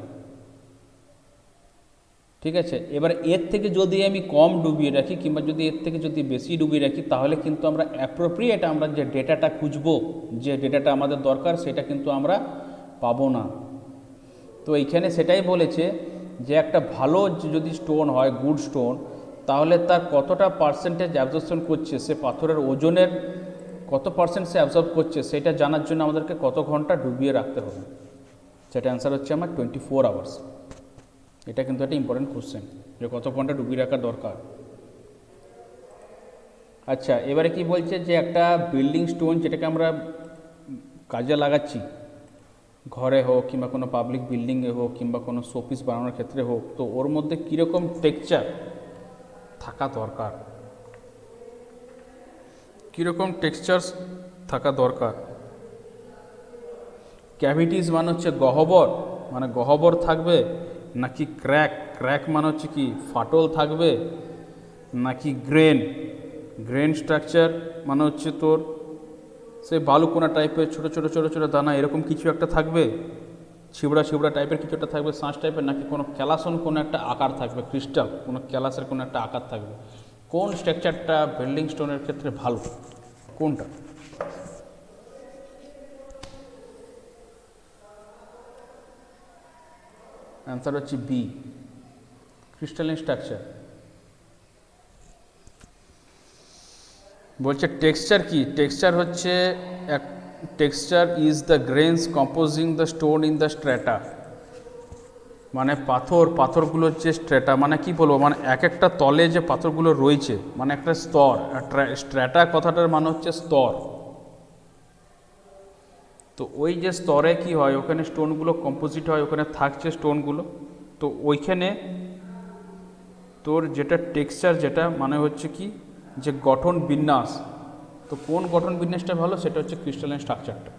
ঠিক আছে, এবার এর থেকে যদি আমি কম ডুবিয়ে রাখি কিংবা যদি এর থেকে যদি বেশি ডুবিয়ে রাখি তাহলে কিন্তু আমরা অ্যাপ্রোপ্রিয়েট আমরা যে ডেটাটা খুঁজবো, যে ডেটাটা আমাদের দরকার সেটা কিন্তু আমরা পাবো না। তো এইখানে সেটাই বলেছে যে একটা ভালো যদি স্টোন হয়, গুড স্টোন, তাহলে তার কতটা পার্সেন্টেজ অ্যাবজর্পশন করছে, সে পাথরের ওজনের কত পার্সেন্ট সে অ্যাবজর্ব করছে সেটা জানার জন্য আমাদেরকে কত ঘন্টা ডুবিয়ে রাখতে হবে। সেটা অ্যান্সার হচ্ছে আমার 24 আওয়ার্স। এটা কিন্তু একটা ইম্পর্টেন্ট কোশ্চেন যে কত ঘন্টা ডুবিয়ে রাখা দরকার। আচ্ছা, এবারে কি বলছে যে একটা বিল্ডিং স্টোন যেটাকে আমরা কাজে লাগাচ্ছি, ঘরে হোক কিংবা কোনো পাবলিক বিল্ডিংয়ে হোক কিংবা কোনো শোপিস বানানোর ক্ষেত্রে হোক, তো ওর মধ্যে কীরকম টেক্সচার থাকা দরকার, কীরকম টেক্সচার থাকা দরকার। ক্যাভিটিস মানে হচ্ছে গহ্বর, মানে গহ্বর থাকবে, নাকি ক্র্যাক, ক্র্যাক মানে হচ্ছে কি ফাটল থাকবে, নাকি গ্রেন, গ্রেন স্ট্রাকচার মানে হচ্ছে তোর সে বালুকোনা টাইপের ছোটো ছোটো ছোটো ছোটো দানা এরকম কিছু একটা থাকবে, ছিবড়া ছিবড়া টাইপের কিছু একটা থাকবে, শাঁস টাইপের, নাকি কোনো ক্যালাসন কোনো একটা আকার থাকবে, ক্রিস্টাল কোনো ক্যালাসের কোনো একটা আকার থাকবে। কোন স্ট্রাকচারটা বিল্ডিং স্টোনের ক্ষেত্রে ভালো, কোনটা? অ্যান্সার হচ্ছে বি, ক্রিস্টালিন স্ট্রাকচার। বলছে টেক্সচার কি, টেক্সচার হচ্ছে এক, texture is the grains composing the stone in the strata. মানে পাথরগুলো হচ্ছে স্ট্র্যাটা, মানে কি বলবো, মানে এক একটা তলে যে পাথরগুলো রয়েছে মানে একটা স্তর। স্ট্র্যাটা কথাটার মানে হচ্ছে স্তর। তো ওই যে স্তরে কি হয়, ওখানে স্টোনগুলো কম্পোজিট হয়, ওখানে থাকছে স্টোনগুলো। তো ওইখানে তোর যেটা টেক্সচার, যেটা মানে হচ্ছে কি যে গঠন বিন্যাস, তো কোন গঠন বিন্যাসটা ভালো সেটা হচ্ছে ক্রিস্টালাইন স্ট্রাকচারটা।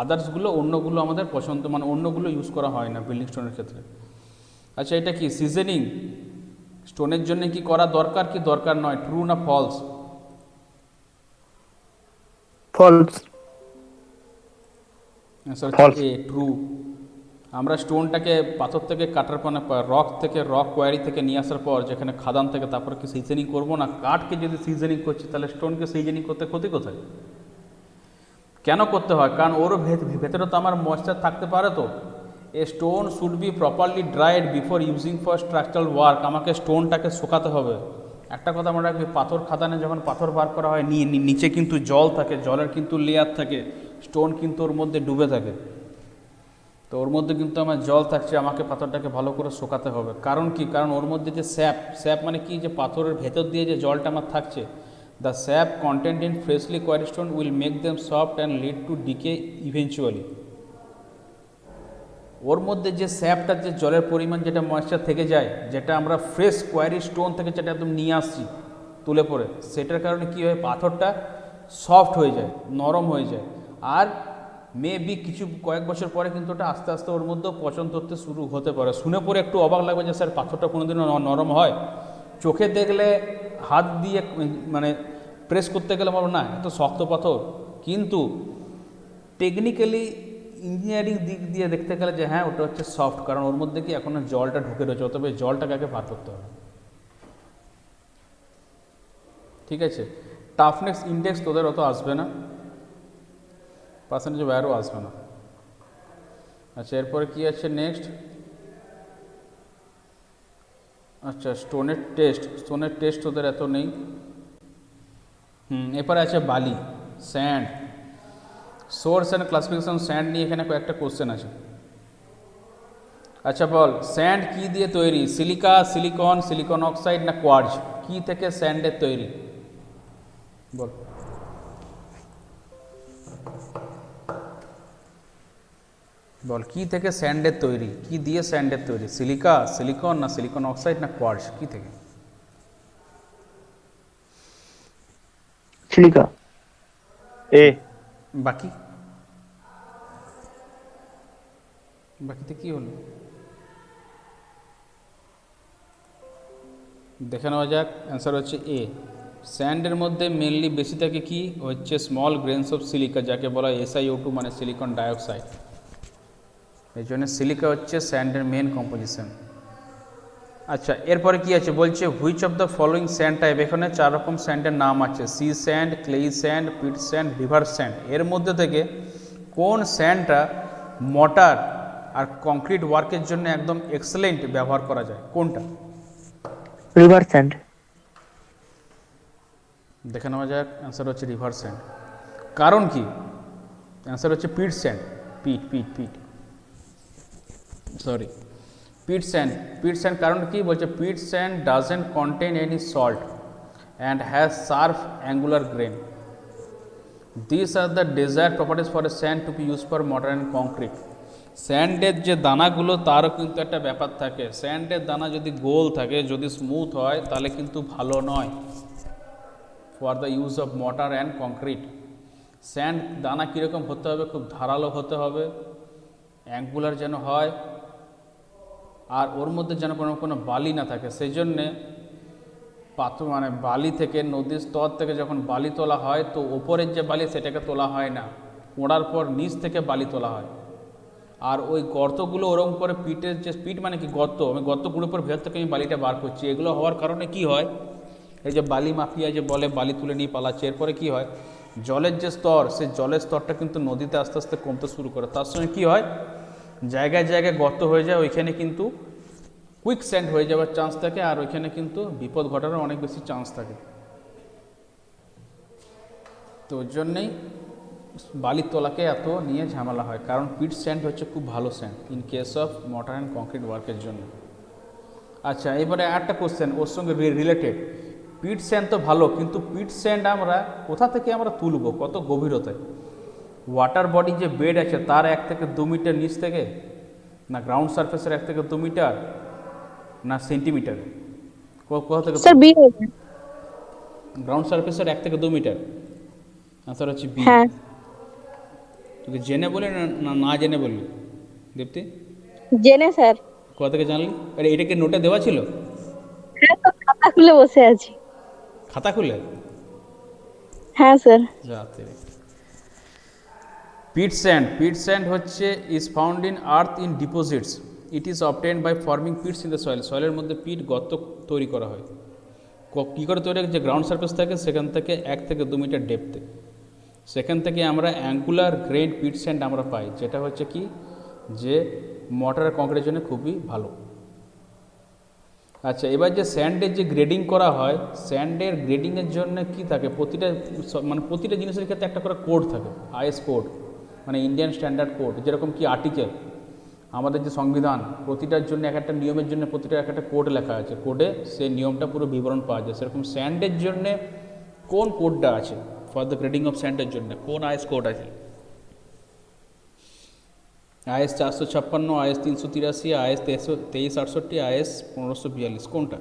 আদার্সগুলো অন্যগুলো আমাদের পছন্দ, মানে অন্যগুলো ইউজ করা হয় না বিল্ডিং স্টোনের ক্ষেত্রে। আচ্ছা, এটা কি সিজনিং স্টোনের জন্য কি করা দরকার কি দরকার নয়, ট্রু না ফলস? ফলস। A true. আমরা স্টোনটাকে পাথর থেকে কাটার পর, রক থেকে, রক কোয়ারি থেকে নিয়ে আসার পর যেখানে খাদান থেকে, তারপরে কি সিজনিং করবো না? কাঠকে যদি সিজনিং করছি তাহলে স্টোনকে সিজনিং করতে ক্ষতি কোথায়? কেন করতে হয়? কারণ ওর ভেতরে তো আমার ময়েশ্চার থাকতে পারে। তো এ stone should be properly dried before using for structural work. আমাকে স্টোনটাকে শুকাতে হবে। একটা কথা মনে রাখবি, পাথর খাদানে যখন পাথর বার করা হয় নিচে কিন্তু জল থাকে, জলের কিন্তু লেয়ার থাকে, স্টোন কিন্তু ওর মধ্যে ডুবে থাকে। তো ওর মধ্যে কিন্তু আমার জল থাকছে, আমাকে পাথরটাকে ভালো করে শোকাতে হবে। কারণ কি? কারণ ওর মধ্যে যে স্যাপ, স্যাপ মানে কি, যে পাথরের ভেতর দিয়ে যে জলটা আমার থাকছে, the sap content in freshly quarry stone will make them soft and lead to decay eventually. ওর মধ্যে যে স্যাপটা, যে জলের পরিমাণ, যেটা ময়েশ্চার থেকে যায়, যেটা আমরা ফ্রেশ কোয়ারি স্টোন থেকে যেটা একদম নিয়ে আসছি তুলে পড়ে, সেটার কারণে কী হয়, পাথরটা সফট হয়ে যায়, নরম হয়ে যায়। আর মেবি কিছু কয়েক বছর পরে কিন্তু ওটা আস্তে আস্তে ওর মধ্যেও পচন ধরতে শুরু হতে পারে। শুনে পরে একটু অবাক লাগবে যে স্যার পাথরটা কোনোদিনও নরম হয়? চোখে দেখলে, হাত দিয়ে মানে প্রেস করতে গেলে বলো না এত শক্ত পাথর, কিন্তু টেকনিক্যালি ইঞ্জিনিয়ারিং দিক দিয়ে দেখতে গেলে যে হ্যাঁ ওটা হচ্ছে সফট, কারণ ওর মধ্যে কি এখনো জলটা ঢুকে রয়েছে, তবে জলটাকে আগে বার করতে হবে। ঠিক আছে, টাফনেস ইন্ডেক্স তোদের অত আসবে না, পার্সেন্টেজ ওয়্যারও আসবে না। আচ্ছা, এরপরে কি আছে নেক্সট? আচ্ছা, স্টোনের টেস্ট, স্টোনের টেস্ট ওদের এত নেই। এরপরে আছে বালি, sand, source and classification sand নিয়ে এখানে কয়েকটা কোশ্চেন আছে। আচ্ছা বল, স্যান্ড কি দিয়ে তৈরি? সিলিকা, সিলিকন, সিলিকন অক্সাইড না কোয়ার্জ? কি থেকে স্যান্ডের তৈরি বল? বল কি থেকে স্যান্ডের তৈরি, কি দিয়ে স্যান্ডের তৈরি? সিলিকা, সিলিকন না সিলিকন অক্সাইড না কোয়ার্জ? কি থেকে? সিলিকা। এ। বাকি বাকিতে কি হলো দেখে নেওয়া যাক। অ্যান্সার হচ্ছে এ। স্যান্ডের মধ্যে মেনলি বেশি থাকে কি হচ্ছে স্মল গ্রেনস অফ সিলিকা, যাকে বলা হয় SiO2 মানে সিলিকন ডাইঅক্সাইড। এই জন্য সিলিকা হচ্ছে স্যান্ডের মেন কম্পোজিশন। আচ্ছা, এরপরে কি আছে বলছে, which of the following sand type, এখানে 4 রকম স্যান্ডের নাম আছে, sea sand, clay sand, pit sand, river sand. এর মধ্যে থেকে কোন স্যান্ডটা মর্টার আর কংক্রিট ওয়ার্কের জন্য একদম এক্সেলেন্ট ব্যবহার করা যায়, কোনটা? River sand. দেখে নেওয়া যাক। অ্যান্সার হচ্ছে রিভার স্যান্ড। কারণ কি? অ্যান্সার হচ্ছে pit sand. Pit pit pit sorry pit sand. Pit sand কারণ কি বলছে, pit sand doesn't contain any salt and has sharp angular grain. This are the desired properties for a sand to be use for mortar and concrete. স্যান্ডের যে দানাগুলো তারও কিন্তু একটা ব্যাপার থাকে। স্যান্ডের দানা যদি গোল থাকে, যদি স্মুথ হয়, তাহলে কিন্তু ভালো নয় for the use of mortar and concrete. Sand দানা কীরকম হতে হবে? খুব ধারালো হতে হবে, অ্যাঙ্গুলার যেন হয়, আর ওর মধ্যে যেন কোনো বালি না থাকে। সেই জন্যে পাথর মানে বালি থেকে, নদীর স্তর থেকে যখন বালি তোলা হয়, তো ওপরের যে বালি সেটাকে তোলা হয় না, পোড়ার পর নিচ থেকে বালি তোলা হয়। আর ওই গর্তগুলো ওরকম করে পিটের যে পিট মানে কি গর্ত, আমি গর্তগুলোর উপর ভেতর থেকে আমি বালিটা বার করছি। এগুলো হওয়ার কারণে কি হয়, এই যে বালি মাফিয়া যে বলে বালি তুলে নিয়ে পালাচ্ছে, এরপরে কি হয়, জলের যে স্তর, সেই জলের স্তরটা কিন্তু নদীতে আস্তে আস্তে কমতে শুরু করে। তার সঙ্গে কি হয়, জায়গায় জায়গায় গর্ত হয়ে যায়, ওইখানে কিন্তু কুইক স্যান্ড হয়ে যাওয়ার চান্স থাকে, আর ওইখানে কিন্তু বিপদ ঘটানোর অনেক বেশি চান্স থাকে। তো ওর জন্যেই বালির তলাকে এত নিয়ে ঝামেলা হয়, কারণ পিট স্যান্ড হচ্ছে খুব ভালো sand in case of mortar and concrete ওয়ার্কের জন্য। আচ্ছা, এবারে একটা কোশ্চেন ওর সঙ্গে রিলেটেড। পিট স্যান্ড তো ভালো, কিন্তু পিট স্যান্ড আমরা কোথা থেকে আমরা তুলব, কত গভীরতায়? ওয়াটার বডি যে বেড আছে তার 1 থেকে 2 মিটার নিচ থেকে, না গ্রাউন্ড সারফেসের 1 থেকে 2 মিটার, না সেন্টিমিটার? কোথা থেকে? স্যার বি হবে। গ্রাউন্ড সারফেসের 1 থেকে 2 মিটার। আনসার হচ্ছে বি। হ্যাঁ তোকে জেনে বলে না না জেনে বললি দীপ্তি? জেনে স্যার। কোথা থেকে জানলি? আরে এটা কি নোটে দেওয়া ছিল? হ্যাঁ তো খাতা খুলে বসে আছি। খাতা খুলে? হ্যাঁ স্যার। যাতে পিট স্যান্ড, পিট স্যান্ড হচ্ছে is found in earth in deposits. It is obtained by forming pits in the soil. সয়েলের মধ্যে পিট গর্ত তৈরি করা হয়। কী করে তৈরি হয়? যে গ্রাউন্ড সারফেস থাকে সেখান থেকে 1 থেকে 2 মিটার ডেপথে, সেখান থেকে আমরা অ্যাঙ্গুলার গ্রেন পিট স্যান্ড আমরা পাই, যেটা হচ্ছে কি যে মর্টার কংক্রিটের জন্য খুবই ভালো। আচ্ছা, এবার যে স্যান্ডের যে গ্রেডিং করা হয়, স্যান্ডের গ্রেডিংয়ের জন্য কি থাকে, প্রতিটা জিনিসের ক্ষেত্রে একটা করে কোড থাকে, IS কোড মানে ইন্ডিয়ান স্ট্যান্ডার্ড কোড, যেরকম কি আর্টিকেল আমাদের যে সংবিধান প্রতিটার জন্য এক একটা নিয়মের জন্য প্রতিটা এক একটা কোড লেখা আছে, কোডে সেই নিয়মটা পুরো বিবরণ পাওয়া যায়। সেরকম স্যান্ডের জন্যে কোন কোডটা আছে ফর দ্য গ্রেডিং অফ স্যান্ডের জন্য কোন আইএস কোড আছে? আইএস 456, আইএস 383, আইএস 2368, আইএস 1542, কোনটা?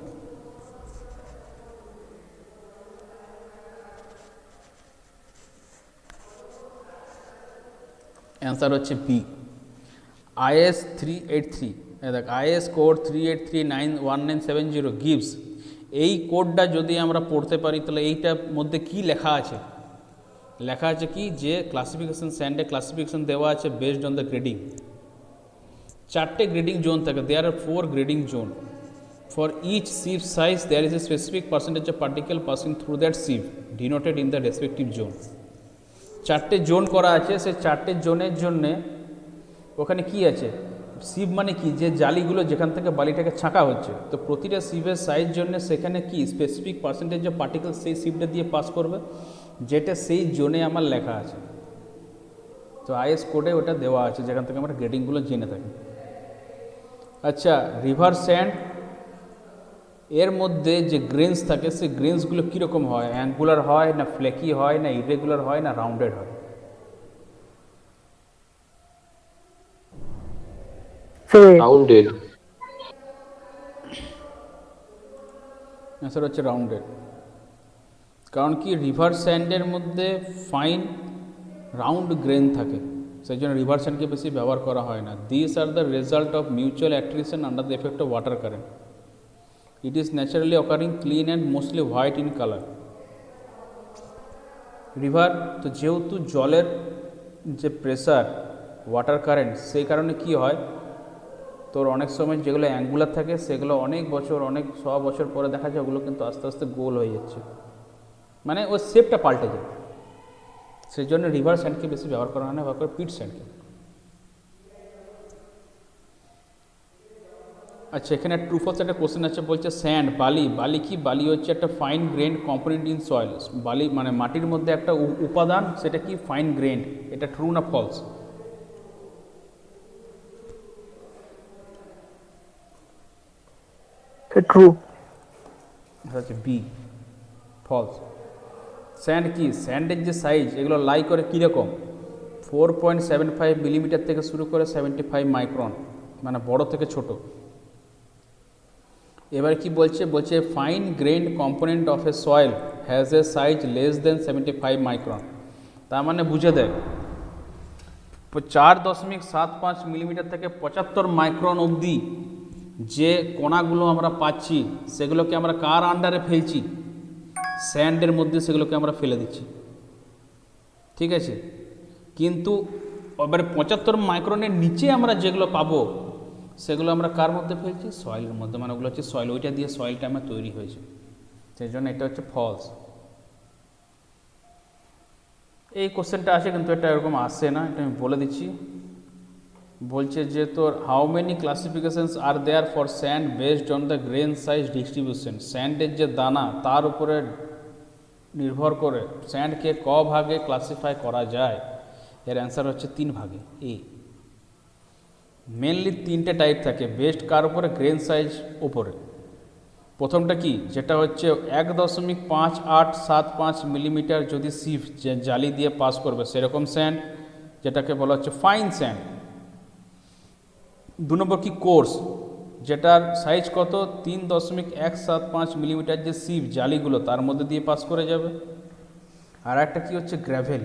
অ্যান্সার হচ্ছে বি, আইএস 383। দেখ আইএস কোড 383-1970 গিভস। এই কোডটা যদি আমরা পড়তে পারি তাহলে এইটার মধ্যে কি লেখা আছে? লেখা আছে কি যে ক্লাসিফিকেশন স্যান্ডে ক্লাসিফিকেশন দেওয়া আছে বেসড অন দ্য গ্রেডিং। 4টে গ্রেডিং জোন থাকে, there are 4 grading zone. For each sieve size there is a specific percentage of particle passing through that sieve denoted in the respective zone. 4টে zone করা আছে, সেই 4টে জোনের জন্যে ওখানে কি আছে? সিভ মানে কি? যে জালিগুলো যেখান থেকে বালিটাকে ছাঁকা হচ্ছে, তো প্রতিটা সিভের সাইজ জন্য সেখানে কি স্পেসিফিক পার্সেন্টেজ অফ পার্টিকেল সেই সিভটা দিয়ে পাস করবে, যেটা সেই জোনে আমার লেখা আছে। তো আইএস কোডে ওটা দেওয়া আছে যেখান থেকে আমরা গ্রেডিংগুলো জেনে থাকি। আচ্ছা, রিভার স্যান্ড এর মধ্যে যে গ্রেনস থাকে সেই গ্রেনসগুলো কীরকম হয়? অ্যাঙ্গুলার হয় না ফ্লেকি হয় না ইরেগুলার হয় না রাউন্ডেড হয়? Rounded. অ্যান্সার হচ্ছে রাউন্ডেড। কারণ কি রিভার স্যান্ডের মধ্যে ফাইন রাউন্ড গ্রেন থাকে, সেই জন্য রিভার স্যান্ডকে বেশি ব্যবহার করা হয় না। This are the result of mutual attrition under the effect of water current. It is naturally occurring clean and mostly white in colour. River তো যেহেতু জলের যে প্রেসার ওয়াটার কারেন্ট, সেই কারণে কি হয় তোর অনেক সময় যেগুলো অ্যাঙ্গুলার থাকে সেগুলো অনেক বছর অনেক 100 বছর পরে দেখা যায় ওগুলো কিন্তু আস্তে আস্তে গোল হয়ে যাচ্ছে, মানে ওর শেপটা পাল্টে যায়। সেই জন্য রিভার স্যান্ডকে বেশি ব্যবহার করা হয় না, ব্যবহার করে পিট স্যান্ডকে। আচ্ছা, এখানে ট্রু ফলস একটা কোশ্চেন আছে, বলছে স্যান্ড বালি, বালি কি? বালি হচ্ছে একটা ফাইন গ্রেন্ড কম্পোনেন্ট ইন সয়েল। বালি মানে মাটির মধ্যে একটা উপাদান, সেটা কি ফাইন গ্রেন্ড। এটা ট্রু না ফলস? ট্রু। হচ্ছে বি, ফলস। স্যান্ড কি? স্যান্ডের যে সাইজ এগুলো লাই করে কীরকম? 4.75 মিলিমিটার থেকে শুরু করে 75 মাইক্রন, মানে বড় থেকে ছোট। এবার কি বলছে? বলছে fine grained component of a soil has a size less than 75 micron. তার মানে বুঝে দেয় 4.75 মিলিমিটার থেকে 75 মাইক্রন অবধি যে কণাগুলো আমরা পাচ্ছি সেগুলোকে আমরা কার আন্ডারে ফেলছি? স্যান্ডের মধ্যে সেগুলোকে আমরা ফেলে দিচ্ছি, ঠিক আছে। কিন্তু এবারে 75 মাইক্রনের নিচে আমরা যেগুলো পাবো সেগুলো আমরা কার মধ্যে ফেলছি? সয়েলের মধ্যে, মানে ওগুলো হচ্ছে সয়েল, ওইটা দিয়ে সয়েলটা আমার তৈরি হয়েছে, সেই জন্য এটা হচ্ছে ফলস। এই কোশ্চেনটা আসে কিন্তু এটা এরকম আসে না, এটা আমি বলে দিচ্ছি। বলছে যে তোর how many classifications are there for sand based on the grain size distribution. স্যান্ডের যে দানা তার উপরে নির্ভর করে স্যান্ডকে ক ভাগে ক্লাসিফাই করা যায়? এর অ্যান্সার হচ্ছে 3 ভাগে। এ মেনলি 3টে টাইপ থাকে, বেস্ট কার উপরে? গ্রেন সাইজ উপরে। প্রথমটা কি? যেটা হচ্ছে 1.5875 মিলিমিটার যদি সিভ যে জালি দিয়ে পাস করবে সেরকম স্যান্ড, যেটাকে বলা হচ্ছে ফাইন স্যান্ড। 2 নম্বর কি? কোর্স, যেটার সাইজ কত? 3.175 মিলিমিটার যে সিভ জালিগুলো তার মধ্যে দিয়ে পাস করে যাবে। আর একটা কি হচ্ছে? গ্র্যাভেল,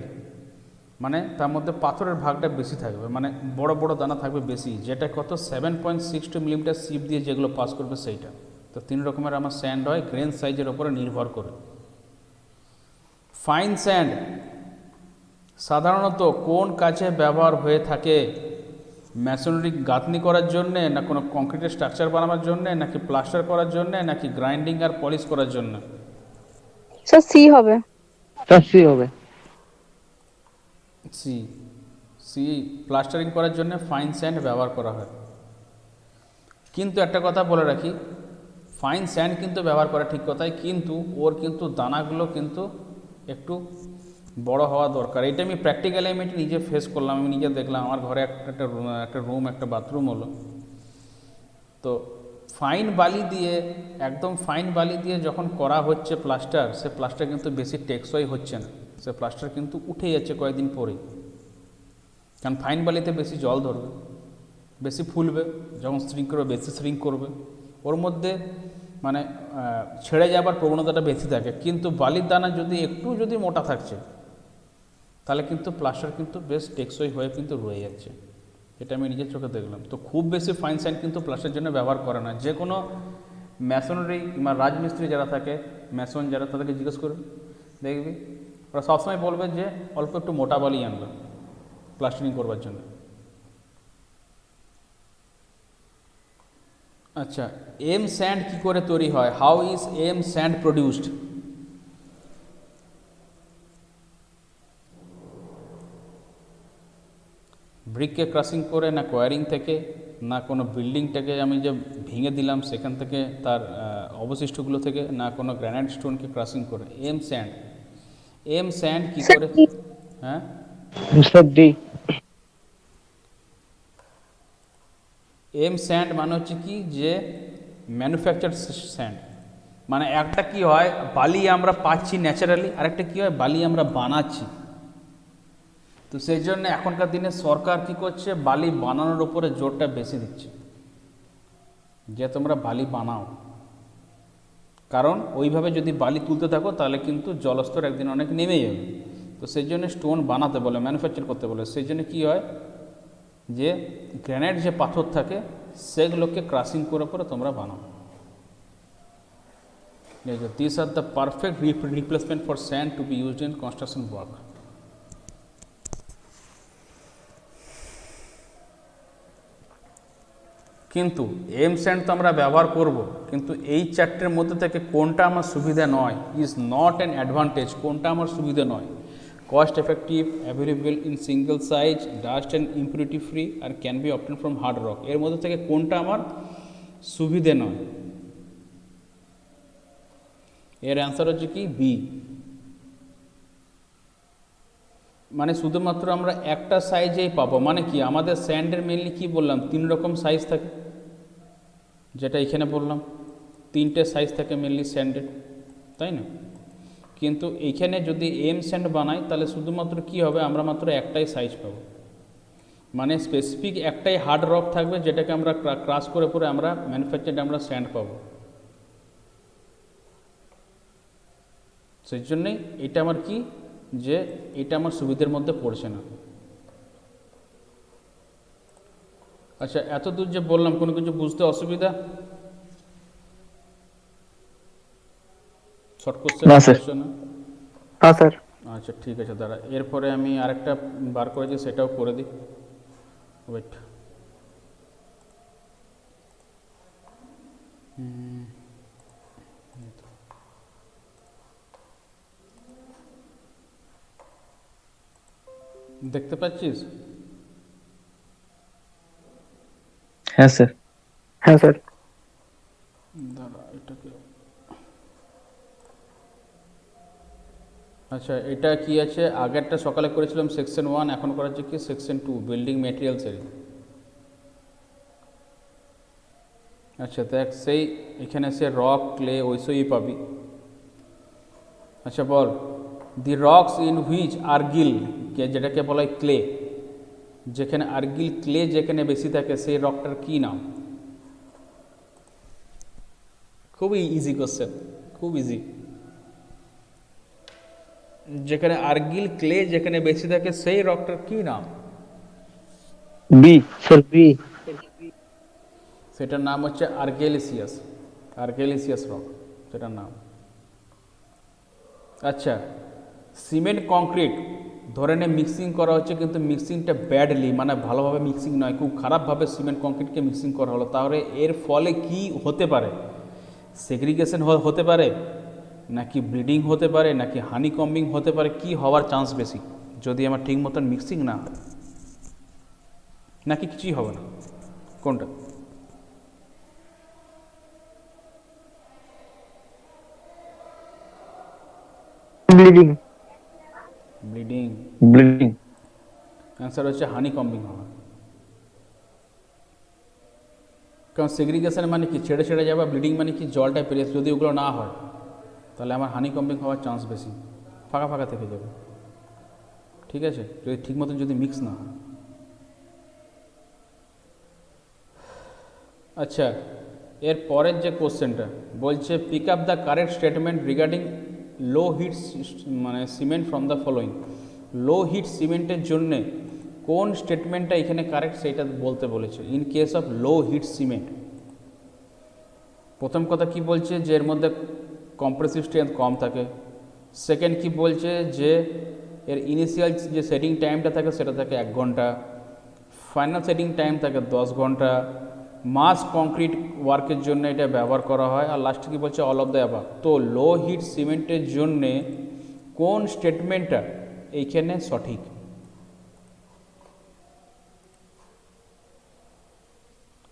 মানে তার মধ্যে পাথরের ভাগটা বেশি থাকবে, মানে বড় বড় দানা থাকবে বেশি, যেটা কত? 7.62 মিলিমিটার সিভ দিয়ে যেগুলো পাস করবে সেইটা। তো 3 রকমের আমার স্যান্ড হয় গ্রেন সাইজের ওপরে নির্ভর করে। ফাইন স্যান্ড সাধারণত কোন কাজে ব্যবহার হয়ে থাকে? ম্যাসোনারি গাঁথনি করার জন্যে, না কোনো কংক্রিটের স্ট্রাকচার বানানোর জন্যে, নাকি প্লাস্টার করার জন্যে, নাকি গ্রাইন্ডিং আর পলিশ করার জন্য? স্যার সি হবে। সি হবে। সি, সি প্লাস্টারিং করার জন্য ফাইন স্যান্ড ব্যবহার করা হয়। কিন্তু একটা কথা বলে রাখি, ফাইন স্যান্ড কিন্তু ব্যবহার করা ঠিক কথাই, কিন্তু ওর কিন্তু দানাগুলো কিন্তু একটু বড় হওয়া দরকার। এটা আমি প্র্যাকটিক্যালি আমি এটা নিজে ফেস করলাম, আমি নিজে দেখলাম। আমার ঘরে একটা রুম একটা বাথরুম হলো, তো ফাইন বালি দিয়ে, একদম ফাইন বালি দিয়ে যখন করা হচ্ছে প্লাস্টার, সে প্লাস্টার কিন্তু বেশি টেকসই হচ্ছে না, সে প্লাস্টার কিন্তু উঠে যাচ্ছে কয়েকদিন পরেই। কারণ ফাইন বালিতে বেশি জল ধরবে, বেশি ফুলবে, যখন শ্রিঙ্ক করবে বেশি শ্রিঙ্ক করবে, ওর মধ্যে মানে ছেড়ে যাবার প্রবণতাটা বেশি থাকে। কিন্তু বালির দানা যদি একটু যদি মোটা থাকছে, তাহলে কিন্তু প্লাস্টার কিন্তু বেশ টেকসই হয়ে কিন্তু রয়ে যাচ্ছে। এটা আমি নিজের চোখে দেখলাম। তো খুব বেশি ফাইন স্যান্ড কিন্তু প্লাস্টারের জন্য ব্যবহার করে না। যে কোনো ম্যাসনরি কিংবা রাজমিস্ত্রি যারা থাকে, ম্যাসন যারা, তাদেরকে জিজ্ঞেস করুন, দেখবি ওরা সবসময় বলবে যে অল্প একটু মোটা বালি আনবে প্লাস্টারিং করবার জন্য। আচ্ছা, এম স্যান্ড কী করে তৈরি হয়? How is M sand produced? ব্রিককে ক্রাশিং করে, না কোয়ারিং থেকে, না কোনো বিল্ডিংটাকে আমি যে ভেঙে দিলাম সেখান থেকে তার অবশিষ্টগুলো থেকে, না কোনো গ্রানাইট স্টোনকে ক্রাশিং করে। এম স্যান্ড, এম স্যান্ড কী করে? হ্যাঁ Sir, D. এম স্যান্ড মানে হচ্ছে কি, যে ম্যানুফ্যাকচার স্যান্ড। মানে একটা কি হয়, বালি আমরা পাচ্ছি ন্যাচারালি, আরেকটা কি হয়, বালি আমরা বানাচ্ছি। তো সেই জন্য এখনকার দিনে সরকার কি করছে, বালি বানানোর উপরে জোরটা বেশি দিচ্ছে, যে তোমরা বালি বানাও। কারণ ওইভাবে যদি বালি তুলতে থাকো তাহলে কিন্তু জলস্তর একদিন অনেক নেমে যাবে। তো সেই জন্য স্টোন বানাতে বলে, ম্যানুফ্যাকচার করতে বলে। সেই জন্য কী হয়, যে গ্রানাইট যে পাথর থাকে সেগুলোকে ক্রাশিং করে পরে তোমরা বানাও। This are the perfect replacement for sand to be used in construction work. কিন্তু এম স্যান্ড তো আমরা ব্যবহার করব, কিন্তু এই চারটের মধ্যে থেকে কোনটা আমার সুবিধা নয়, ইজ নট অ্যান অ্যাডভান্টেজ, কোনটা আমার সুবিধা নয়? Cost effective, available in single size, dust and impurity free, আর can be obtain from hard rock. এর মধ্যে থেকে কোনটা আমার সুবিধে নয়? এর অ্যান্সার হচ্ছে কি, বি। মানে শুধুমাত্র আমরা একটা সাইজেই পাবো। মানে কি, আমাদের স্যান্ডের মেনলি কি বললাম, 3 রকম সাইজ থাকে, যেটা এখানে বললাম 3টে সাইজ থাকে মেনলি স্যান্ডের, তাই না? কিন্তু এইখানে যদি এম স্যান্ড বানাই তাহলে শুধুমাত্র কি হবে, আমরা মাত্র একটাই সাইজ পাবো। মানে স্পেসিফিক একটাই হার্ড রক থাকবে, যেটাকে আমরা ক্রাশ করে পরে আমরা ম্যানুফ্যাকচার্ড আমরা স্যান্ড পাবো। সেই জন্যেই এটা আমার কি, যে এটা আমার সুবিধার মধ্যে পড়ছে না। আচ্ছা, এত দূর যে বললাম, কোনো কিছু বুঝতে অসুবিধা? শর্ট কোশ্চেন না, স্যার। না? হ্যাঁ স্যার। আচ্ছা ঠিক আছে, দাঁড়া, এরপরে আমি আরেকটা বার করেছি, সেটাও করে দিই। ওয়েট, দেখতে পাচ্ছিস? হ্যাঁ স্যার। হ্যাঁ স্যার। দাঁড়া এটাকে, আচ্ছা এটা কি আছে, আগেরটা সকালে করেছিলাম সেকশন 1, এখন করা হচ্ছে কি সেকশন 2, বিল্ডিং মেটেরিয়ালসের। আচ্ছা দেখ, সেই এখানে সে রক, ক্লে ওইসবই পাবি। আচ্ছা বল, দি রকস ইন হুইচ আর্গিল, যেটাকে বলা হয় ক্লে, যেখানে আর্গিল ক্লে যেখানে বেশি থাকে সেই রকটার কী নাম? খুবই ইজি কোশ্চেন, খুব ইজি। যেখানে আর্গিল ক্লে যেখানে বেশি থাকে সেই রকটার কী নাম? B sir, B. সেটার নাম হচ্ছে আর্গেলিসিয়াস, আর্গেলিসিয়াস রক সেটার নাম। আচ্ছা, সিমেন্ট কংক্রিট ধরে নে মিক্সিং করা হচ্ছে, কিন্তু মিক্সিংটা ব্যাডলি, মানে ভালোভাবে মিক্সিং নয়, খুব খারাপভাবে সিমেন্ট কংক্রিটকে মিক্সিং করা হলো, তাহলে এর ফলে কি হতে পারে? সেগ্রিগেশন হতে পারে, নাকি ব্লিডিং হতে পারে, নাকি হানি কম্বিং হতে পারে? কি হওয়ার চান্স বেশি যদি আমার ঠিক মতন মিক্সিং না হয়? নাকি কিছুই হবে না? কোনটা? ব্লিডিং। ব্লিডিং। Bleeding. অ্যান্সার হচ্ছে হানি কম্বিং হওয়া। কারণ সেগ্রিগেশন মানে কি ছেড়ে ছেড়ে যাওয়া, ব্লিডিং মানে কি জলটা পেরিয়ে, যদি ওগুলো না হয় তাহলে আমার হানি কম্বিং হওয়ার চান্স বেশি, ফাঁকা ফাঁকা থেকে যাবে। ঠিক আছে, যদি ঠিক মতন যদি মিক্স না হয়। আচ্ছা, এর পরের যে কোশ্চেনটা বলছে pick up the correct statement regarding low heat মানে cement from the following. Low heat সিমেন্টের জন্যে কোন স্টেটমেন্টটা এখানে কারেক্ট সেইটা বলতে বলেছে in case of low heat cement. প্রথম কথা কি বলছে যে এর মধ্যে কম্প্রেসিভ স্ট্রেংথ কম থাকে। সেকেন্ড কি বলছে যে এর ইনিশিয়াল যে সেটিং টাইমটা থাকে সেটা থাকে 1 ঘন্টা, ফাইনাল সেটিং টাইম থাকে 10 ঘন্টা, মাস কংক্রিট ওয়ার্কের জন্য এটা ব্যবহার করা হয়। আর লাস্টে কি বলছে অল অফ দ্য অ্যাবাভ। তো লো হিট সিমেন্টের জন্যে কোন স্টেটমেন্টটা এইখানে সঠিক?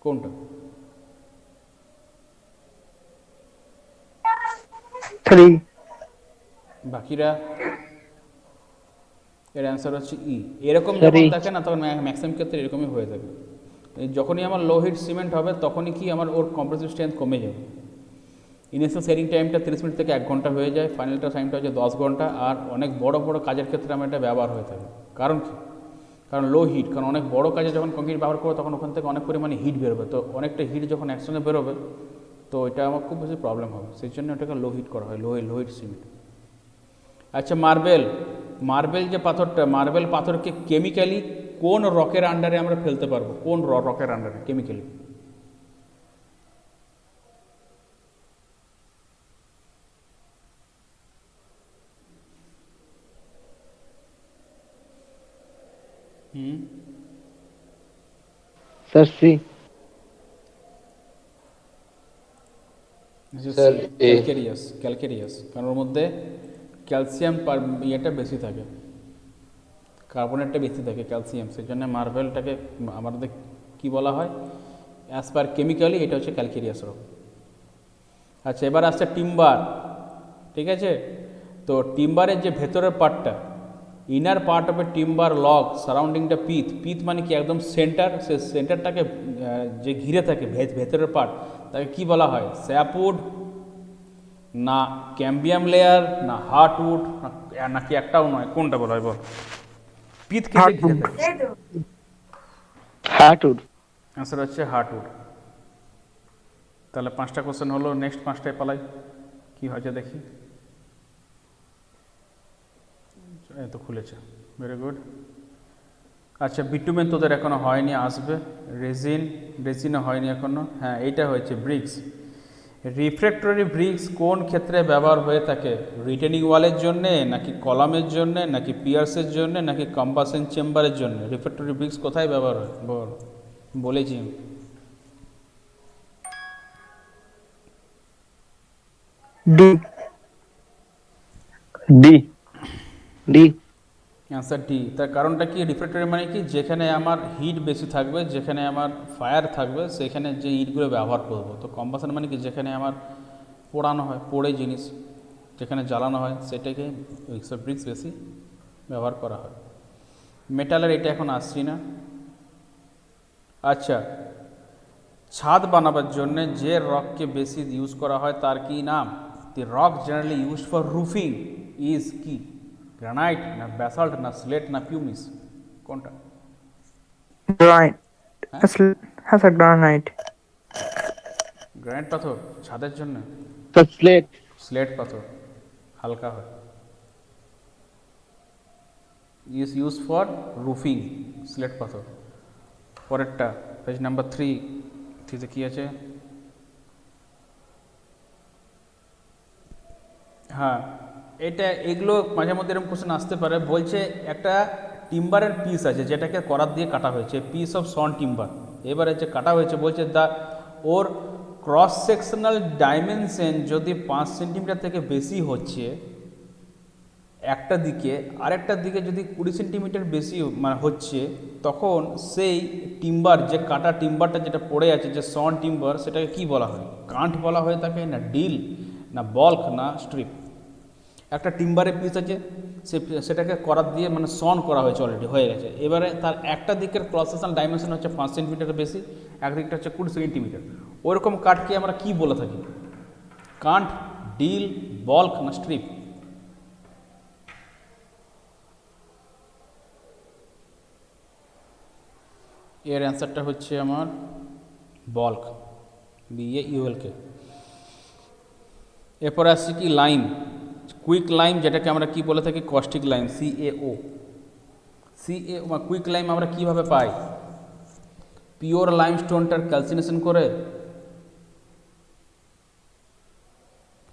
কোনটা? 3. বাকিরা এর অ্যান্সার হচ্ছে ই। এরকম যখন থাকে না তখন ম্যাক্সিমাম ক্ষেত্রে এরকমই হয়ে থাকে। যখনই আমার লো হিট সিমেন্ট হবে তখনই কি আমার ওর কম্প্রেসিভ স্ট্রেংথ কমে যাবে। ইনিশিয়াল সেটিং টাইমটা 30 মিনিট থেকে 1 ঘন্টা হয়ে যায়, ফাইনালটা টাইমটা হচ্ছে 10 ঘন্টা। আর অনেক বড় বড় কাজের ক্ষেত্রে আমার এটা ব্যবহার হয়ে থাকে। কারণ কি? কারণ লো হিট, কারণ অনেক বড় কাজে যখন কংক্রিট ব্যবহার করবো তখন ওখান থেকে অনেক পরিমাণে হিট বেরোবে। তো অনেকটা হিট যখন একসঙ্গে বেরোবে তো এটা আমার খুব বেশি প্রবলেম হবে, সেই জন্য ওটাকে লো হিট করা হয়, লো হিট সিমেন্ট। আচ্ছা, মার্বেল যে পাথরটা, মার্বেল পাথরকে কেমিক্যালি কোন রকের আন্ডারে আমরা ফেলতে পারবো? কোন রকের আন্ডারে chemically? Sir, C. Sir, A. Calcareous, কারণ ওর মধ্যে ক্যালসিয়াম ইয়েটা বেশি থাকে, কার্বনেটটা বেশি থাকে ক্যালসিয়াম, সেই জন্য মার্বেলটাকে আমাদের কি বলা হয় অ্যাজ পার কেমিক্যালি এটা হচ্ছে ক্যালকেরিয়াস রক। আচ্ছা, এবার আসছে টিম্বার। ঠিক আছে, তো টিম্বারের যে ভেতরের পার্টটা, inner part of a timber log surrounding the pith মানে কি একদম সেন্টার, সে সেন্টারটাকে যে ঘিরে থাকে ভেতরের পার্ট, তাকে কি বলা হয়? স্যাপউড না ক্যাম্বিয়াম লেয়ার না হার্টউড নাকি একটাও নয়, কোনটা বলা হয় বল? পিথ কে ঘিরে থাকে। Hardwood. অ্যান্সার হচ্ছে হার্টউড। তাহলে 5টা কোশ্চেন হলো, নেক্সট 5টায় পালাই কি হয়েছে দেখি। এই তো খুলেছে, ভেরি গুড। আচ্ছা, বিটুমেন তোদের এখনো হয়নি, আসবে। রেজিনও হয়নি এখনো। হ্যাঁ, এইটা হয়েছে ব্রিক্স। রিফ্র্যাক্টরি ব্রিক্স কোন ক্ষেত্রে ব্যবহার হয়ে থাকে? রিটেনিং ওয়ালের জন্যে নাকি কলামের জন্যে নাকি পিয়ার্সের জন্যে নাকি কম্বাসন চেম্বারের জন্য? রিফ্র্যাক্টরি ব্রিক্স কোথায় ব্যবহার হয় বল, বলেছি আমি। D. D. D. Answer D. তার কারণটা কি? রিফ্র্যাক্টরি মানে কি যেখানে আমার হিট বেশি থাকবে, যেখানে আমার ফায়ার থাকবে সেখানে যে ইটগুলো ব্যবহার করব। তো কম্বাসন মানে কি যেখানে আমার পোড়ানো হয়, পোড়ে জিনিস যেখানে জ্বালানো হয় সেটাকে এইসব ব্রিক্স বেশি ব্যবহার করা হয়। মেটালের এটা এখন আসছি না। আচ্ছা, ছাদ বানাবার জন্য যে রককে বেশি ইউজ করা হয় তার কি নাম? The rock generally use for roofing is কি? গ্রানাইট না ব্যাসাল্ট না স্লেট না পিউমিস, কোনটা? Granite. Has a granite. Granite পাথর ছাদের জন্য? Sir, slate. স্লেট পাথর হালকা হয়, is use for roofing, slate পাথর। পরেরটা পেজ নাম্বার 3 কি আছে? হ্যাঁ, এগুলো মাঝে মধ্যে এরকম কোশ্চেন আসতে পারে। বলছে একটা টিম্বারের পিস আছে যেটাকে করাত দিয়ে কাটা হয়েছে, পিস অফ সন টিম্বার। এবারে যে কাটা হয়েছে বলছে ওর ক্রস সেকশনাল ডাইমেনশন যদি 5 সেন্টিমিটার থেকে বেশি হচ্ছে একটা দিকে, আরেকটা দিকে যদি 20 সেন্টিমিটার বেশি মানে হচ্ছে, তখন সেই টিম্বার যে কাটা টিম্বারটা যেটা পড়ে আছে যে সন টিম্বার, সেটাকে কি বলা হয়? কাঠ বলা হয়ে থাকে না ডিল না বল্ক না স্ট্রিপ? একটা টিম্বারের পিস আছে, সেটাকে করাত দিয়ে মানে সন করা হয়েছে, অলরেডি হয়ে গেছে। এবারে তার একটা দিকের ক্রস সেকশনাল ডাইমেনশন হচ্ছে 5 সেন্টিমিটার বেশি, এক দিকটা হচ্ছে 20 সেন্টিমিটার। ওইরকম কাঠকে আমরা কি বলে থাকি? কান্ট, ডিল, বল্ক না স্ট্রিপ? এর অ্যান্সারটা হচ্ছে আমার বল্ক, BAULK। এরপরে আসছে কি লাইম, কুইক লাইম, যেটাকে আমরা কি বলে থাকি? Caustic lime, CaO। Quick lime আমরা কিভাবে পাই? পিওর লাইমস্টোনটার ক্যালসিনেশন করে,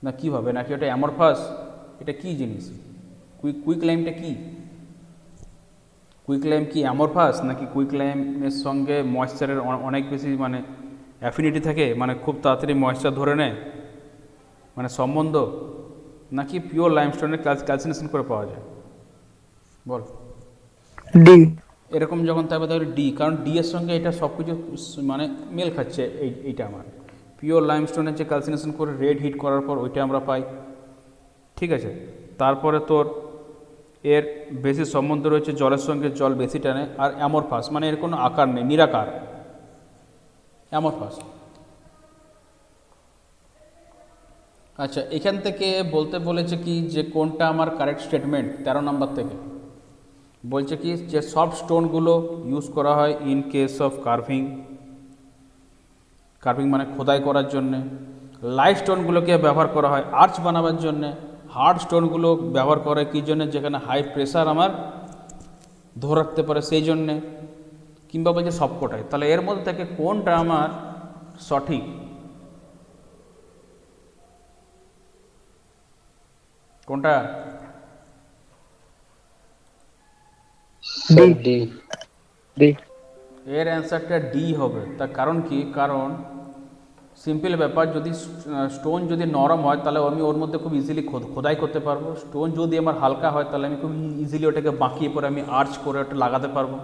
না কিভাবে, নাকি ওটা অ্যামরফাস? এটা কি জিনিস? কুইক লাইমটা কি? কুইক লাইম কি অ্যামরফাস, নাকি কুইক লাইমের সঙ্গে ময়েশ্চারের অনেক বেশি মানে অ্যাফিনিটি থাকে, মানে খুব তাড়াতাড়ি ময়েশ্চার ধরে নেয়, মানে সম্বন্ধ, নাকি পিওর লাইমস্টোনের ক্যালসিনেশন করে পাওয়া যায়? বল। D. এরকম যখন থাকবে তাহলে ডি, কারণ ডি এর সঙ্গে এটা সব কিছু মানে মেল খাচ্ছে। এইটা আমার পিওর লাইমস্টোনের যে ক্যালসিনেশন করে রেড হিট করার পর ওইটা আমরা পাই, ঠিক আছে। তারপরে তোর এর বেশি সম্বন্ধ রয়েছে জলের সঙ্গে, জল বেশি টানে। আর অ্যামরফাস মানে এর কোনো আকার নেই, নিরাকার, অ্যামরফাস। আচ্ছা, এখান থেকে বলতে বলেছে কি যে কোনটা আমার কারেক্ট স্টেটমেন্ট 13 নম্বর থেকে। বলছে কি যে সফট স্টোনগুলো ইউজ করা হয় in case of carving, carving মানে খোদাই করার জন্যে। লাইট স্টোনগুলোকে ব্যবহার করা হয় আর্চ বানাবার জন্যে। হার্ড স্টোনগুলো ব্যবহার করে কী জন্য? যেখানে হাই প্রেশার আমার ধরে রাখতে পারে সেই জন্যে। কিংবা বলছে সবকটাই। তাহলে এর মধ্যে থেকে কোনটা আমার সঠিক? কোনটা? Sir, D. D. এর অ্যান্সারটা ডি হবে। তার কারণ কি? কারণ সিম্পল ব্যাপার, যদি স্টোন যদি নরম হয় তাহলে আমি ওর মধ্যে খুব ইজিলি খোদাই করতে পারবো। স্টোন যদি আমার হালকা হয় তাহলে আমি খুব ইজিলি ওটাকে বাঁকিয়ে পরে আমি আর্চ করে ওটা লাগাতে পারবো।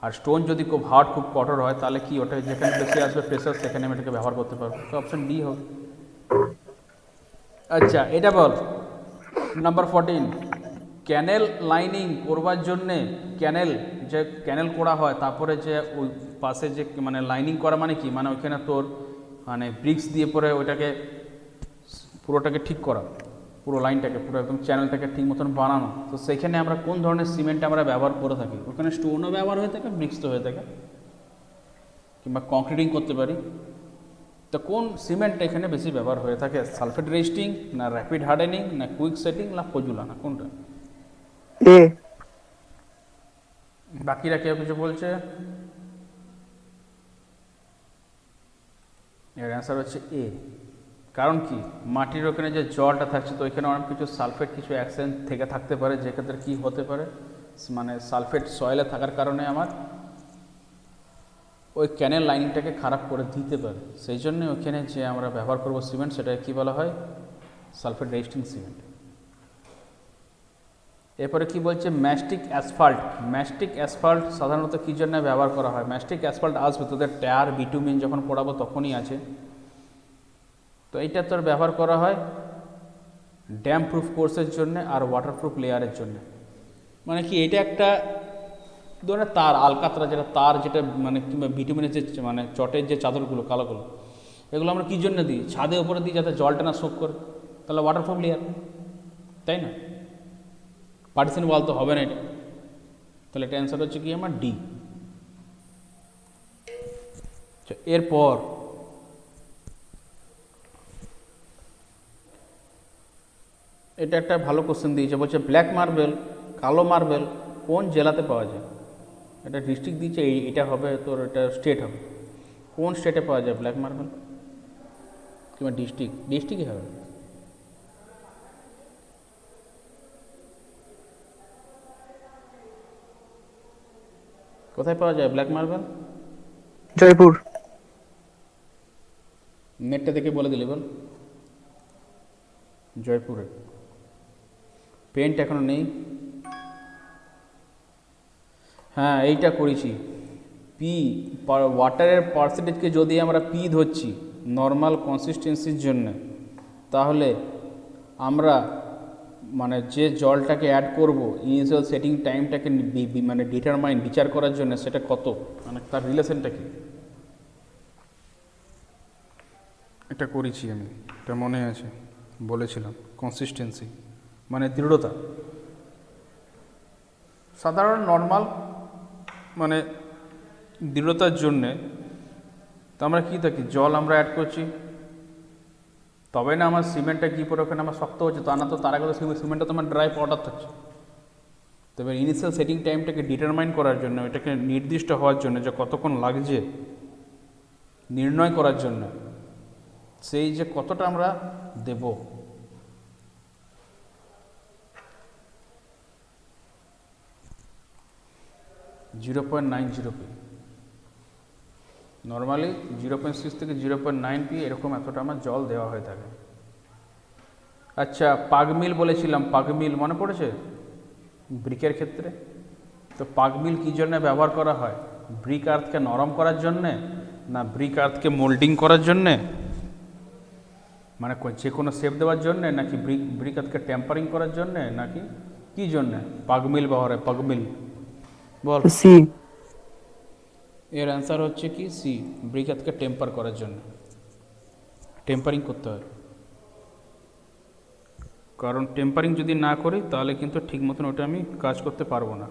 আর স্টোন যদি খুব হার্ড, খুব কঠোর হয় তাহলে কি ওটা যেখানে বেশি আসবে প্রেশার, সেখানে আমি এটাকে ব্যবহার করতে পারবো। তো অপশন ডি হবে। আচ্ছা, এটা বল নাম্বার 14। ক্যানেল লাইনিং করবার জন্যে, ক্যানেল যে ক্যানেল করা হয় তারপরে যে ওই পাশে যে মানে লাইনিং করা মানে কি? মানে ওইখানে তোর মানে ব্রিক্স দিয়ে পরে ওইটাকে পুরোটাকে ঠিক করা, পুরো লাইনটাকে, পুরো একদম চ্যানেলটাকে ঠিক মতন বানানো। তো সেখানে আমরা কোন ধরনের সিমেন্ট আমরা ব্যবহার করে থাকি? ওখানে স্টোনও ব্যবহার হয়ে থাকে, ব্রিক্স তো হয়ে থাকে, কিংবা কংক্রিটিং করতে পারি। তো কোন সিমেন্টটা এখানে বেশি ব্যবহার হয়ে থাকে? সালফেট রেজিস্টিং, না র্যাপিড হার্ডেনিং, না কুইক সেটিং, না পজুলানা? কোনটা? A. বাকিরা কেউ কিছু বলছে? এর অ্যান্সার হচ্ছে এ। কারণ কি? মাটির ওখানে যে জলটা থাকছে তো ওইখানে অনেক কিছু সালফেট কিছু অ্যাকশন থেকে থাকতে পারে, যেক্ষেত্রে কি হতে পারে মানে সালফেট সয়েলে থাকার কারণে আমার ওই ক্যানেল লাইনিংটাকে খারাপ করে দিতে পারে। সেই জন্য ওইখানে যে আমরা ব্যবহার করব সিমেন্ট, সেটাকে কী বলা হয়? Sulphate resisting cement. এরপরে কি বলছে? ম্যাস্টিক অ্যাসফাল্ট। ম্যাস্টিক অ্যাসফাল্ট সাধারণত কী জন্য ব্যবহার করা হয়? ম্যাস্টিক অ্যাসফাল্ট আসবে তোদের টায়ার, বিটুমিন যখন পড়াবো তখনই আছে। তো এইটা তোর ব্যবহার করা হয় ড্যাম প্রুফ কোর্সের জন্য আর ওয়াটারপ্রুফ লেয়ারের জন্য। মানে কি এটা একটা ধরনের তার, আলকাতরা যেটা তার, যেটা মানে কিংবা ভিটামিনের যে মানে চটের যে চাদরগুলো কালোগুলো, এগুলো আমরা কী জন্য দিই? ছাদের উপরে দিই যাতে জলটা না শোক করে। তাহলে ওয়াটারপ্রুফ লেয়ার, তাই না? পার্টিশন ওয়াল তো হবে না এটা। তাহলে এটা অ্যান্সার হচ্ছে কি আমার ডি। এরপর এটা একটা ভালো কোশ্চেন দিয়েছে, বলছে ব্ল্যাক মার্বেল, কালো মার্বেল কোন জেলাতে পাওয়া যায়? এটা ডিস্ট্রিক্ট দিয়েছে, এটা হবে তোর, এটা স্টেট হবে। কোন স্টেটে পাওয়া যায় ব্ল্যাক মার্বেল কিংবা ডিস্ট্রিক্ট? ডিস্ট্রিক্টই হবে। কোথায় পাওয়া যায় ব্ল্যাক মার্বেল? জয়পুর। নেটটা দেখে বলে দিলি বল। জয়পুরে। পেন্ট এখনো নেই। হ্যাঁ, এইটা করেছি। পি ওয়াটারের পার্সেন্টেজকে যদি আমরা পি ধরছি নর্মাল কনসিস্টেন্সির জন্য, তাহলে আমরা মানে যে জলটাকে অ্যাড করব ইনিশিয়াল সেটিং টাইমটাকে মানে বিচার করার জন্য সেটা কত, মানে তার রিলেশনটা কি, এটা করেছি আমি, এটা মনে আছে, বলেছিলাম কনসিস্টেন্সি মানে দৃঢ়তা। সাধারণ নর্মাল মানে দৃঢ়তার জন্যে তো আমরা কী থাকি, জল আমরা অ্যাড করছি, তবে না আমার সিমেন্টটা কী করে ওখানে আমার শক্ত হচ্ছে, তা না তো তার আগে তো সিমেন্টটা তো আমার ড্রাই পাউডার থাকছে। তবে ইনিশিয়াল সেটিং টাইমটাকে ডিটারমাইন করার জন্য, এটাকে নির্দিষ্ট হওয়ার জন্য যে কতক্ষণ লাগছে নির্ণয় করার জন্য, সেই যে কতটা আমরা দেব, (0.90p) নর্মালি 0.6 থেকে 0.9p এরকম এতটা আমার জল দেওয়া হয়ে থাকে। আচ্ছা, পাগমিল বলেছিলাম, পাগমিল মনে পড়েছে ব্রিকের ক্ষেত্রে? তো পাগমিল কী জন্য ব্যবহার করা হয়? ব্রিক আর্থকে নরম করার জন্যে, না ব্রিক আর্থকে মোল্ডিং করার জন্যে, মানে যে কোনো শেপ দেওয়ার জন্যে, নাকি ব্রিক আর্থকে টেম্পারিং করার জন্যে, নাকি কী জন্যে পাগমিল ব্যবহার হয়? পাগমিল বল। সি। এর অ্যান্সার হচ্ছে কি সি, ব্রিক আর্থকে টেম্পার করার জন্য, টেম্পারিং করতে হয়। কারণ টেম্পারিং যদি না করি তাহলে কিন্তু ঠিক মতন ওটা আমি কাজ করতে পারবো না,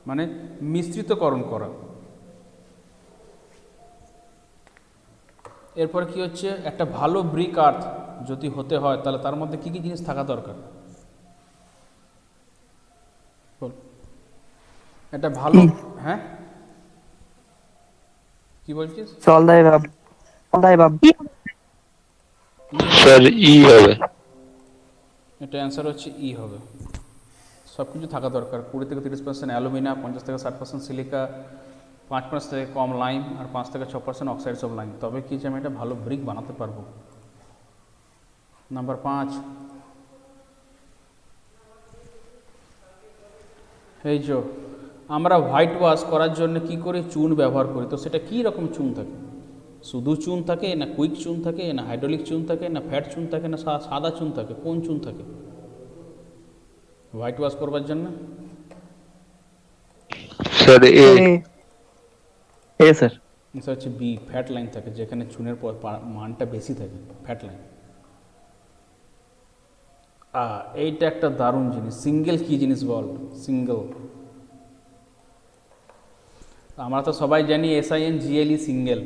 মানে মিশ্রিতকরণ করা। এরপর কি হচ্ছে, একটা ভালো ব্রিক আর্থ যদি হতে হয় তাহলে তার মধ্যে কী কী জিনিস থাকা দরকার? বল। একটা ভালো, হ্যাঁ কি বলছিস? চল দাই ভাব, চল দাই ভাব। স্যার ই হবে। এটা অ্যান্সার হচ্ছে ই হবে। সব কিছু থাকা দরকার, 20 থেকে 30% অ্যালুমিনা, 50 থেকে 60% সিলিকা, 5% থেকে কম লাইম, আর 5 থেকে 6% অক্সাইডস অফ লাইম, তবে কি যে আমি একটা ভালো ব্রিক বানাতে পারবো। নাম্বার 5, এই যে আমরা হোয়াইট ওয়াশ করার জন্য কি করে চুন ব্যবহার করি, তো সেটা কী রকম চুন থাকে? শুধু চুন থাকে, না কুইক চুন থাকে, না হাইড্রোলিক চুন থাকে, না ফ্যাট চুন থাকে, না সাদা চুন থাকে? কোন চুন থাকে হোয়াইট ওয়াশ করবার জন্য? স্যার এ। স্যার এটা হচ্ছে বি, ফ্যাট লাইন থাকে, যেখানে চুনের মানটা বেশি থাকে, ফ্যাট লাইন। এইটা একটা দারুণ জিনিস। সিঙ্গেল কি জিনিস বল? সিঙ্গেল, আমরা তো সবাই জানি SINGLE, সিঙ্গেল।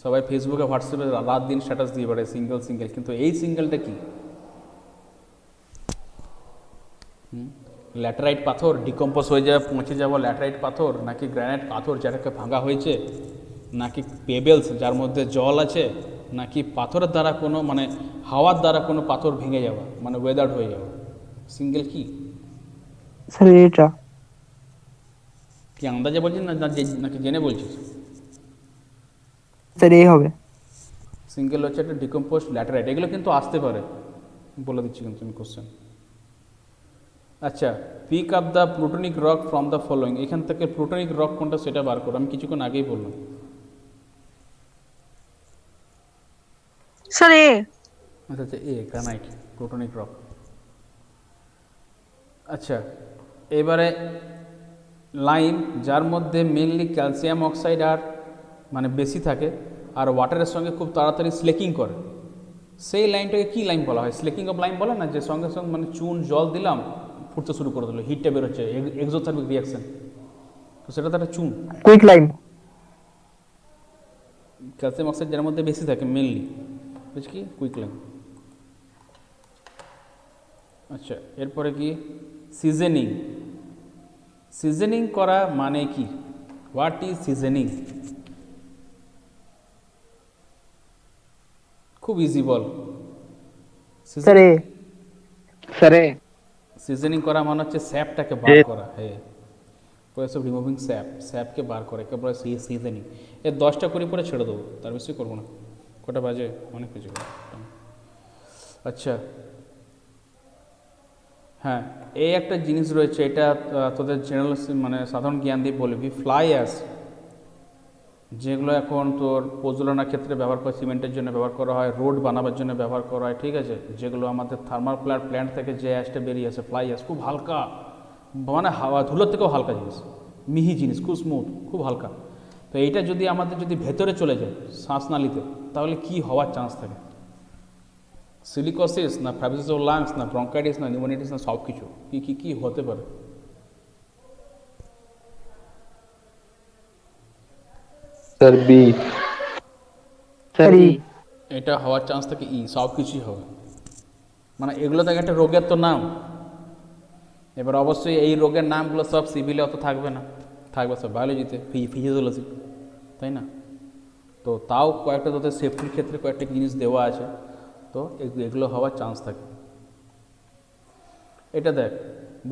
সবাই ফেসবুকে হোয়াটসঅ্যাপে রাত দিন স্ট্যাটাস দিয়ে বেড়ায় সিঙ্গেল সিঙ্গেল, কিন্তু এই সিঙ্গেলটা কি? ল্যাটেরাইট পাথর, ডিকম্পোজ হয়ে যাবে, পৌঁছে যাবো ল্যাটেরাইট পাথর, নাকি গ্রানাইট পাথর যেটাকে ভাঙা হয়েছে, নাকি পেবেলস যার মধ্যে জল আছে, নাকি পাথরের দ্বারা কোনো মানে হাওয়ার দ্বারা কোনো পাথর ভেঙে যাওয়া, মানে ওয়েদার্ড হয়ে যাওয়া? সিঙ্গেল কি? স্যার এটা কি আন্দাজে বলছিস নাকি জেনে বলছিস? স্যার এই হবে। সিঙ্গেল হচ্ছে একটা ডিকম্পোজ ল্যাটেরাইট, এগুলো কিন্তু আসতে পারে, বলে দিচ্ছি কিন্তু আমি কোশ্চেন। আচ্ছা, pick up the plutonic rock from the following, এখান থেকে প্লুটোনিক রক কোনটা সেটা বার করো, আমি কিছুক্ষণ আগেই বললাম। স্যার এ। আচ্ছা আচ্ছা, এ গ্রানাইট, প্লুটোনিক রক। আচ্ছা, এবারে লাইম যার মধ্যে মেনলি ক্যালসিয়াম অক্সাইড আর মানে বেশি থাকে, আর ওয়াটারের সঙ্গে খুব তাড়াতাড়ি স্লেকিং করে, সেই লাইনটাকে কী লাইন বলা হয়? স্লেকিং অফ লাইন বলে না, যে সঙ্গে সঙ্গে মানে চুন জল দিলাম ফুটতে শুরু করে দিল, হিটটা বেরোচ্ছে, এক্সোথার্মিক রিয়াকশন, তো সেটা তো একটা চুন। Quick lime. ক্যালসিয়াম অক্সাইড যার মধ্যে বেশি থাকে মেনলি, বুঝছি কি কুইক লাইন। আচ্ছা, এরপরে কি সিজনিং। সিজনিং করা মানে কি? What is seasoning? খুব ইজি বল। স্যার এ। স্যার এ। সিজনিং করা মানে হচ্ছে স্যাপটাকে বার করা, হ্যাঁ, প্রসেস অফ রিমুভিং স্যাপকে বার করে, একে বলে সিজনিং। এর 10টা করে পরে ছেড়ে দেবো, তার বেশি করবো না। কটা বাজে? অনেক কিছু। আচ্ছা, হ্যাঁ, এই একটা জিনিস রয়েছে, এটা তোদের জেনারেল মানে সাধারণ জ্ঞান দিয়ে বলবি, ফ্লাই অ্যাশ। যেগুলো এখন তোর প্রজ্বলনার ক্ষেত্রে ব্যবহার করে, সিমেন্টের জন্য ব্যবহার করা হয়, রোড বানাবার জন্য ব্যবহার করা হয়, ঠিক আছে। যেগুলো আমাদের থার্মাল প্ল্যান্ট থেকে যে অ্যাশটা বেরিয়ে আসে, ফ্লাই অ্যাশ, খুব হালকা, মানে হাওয়া ধুলোর থেকেও হালকা জিনিস, মিহি জিনিস, খুব স্মুথ, খুব হালকা। তো এইটা যদি আমাদের যদি ভেতরে চলে যায় শ্বাসনালীতে, তাহলে কি হওয়ার চান্স থাকে? সিলিকোসিস, না ফ্যাবিসিস অফ লাংস, না ব্রঙ্কাইটিস, না নিউমোনাইটিস, না সব কিছু, কি হতে পারে? Sir, B. স্যার ই এটা হওয়ার চান্স থাকে সব কিছুই হবে। মানে এগুলো থাকে একটা রোগের তো নাম। এবার অবশ্যই এই রোগের নামগুলো সব সিভিলে অত থাকবে না, থাকবে সব বায়োলজিতে, ফিজিওলজি, তাই না? তো তাও কয়েকটা তোদের সেফটির ক্ষেত্রে কয়েকটা জিনিস দেওয়া আছে, তো এগুলো হওয়ার চান্স থাকে। এটা দেখ,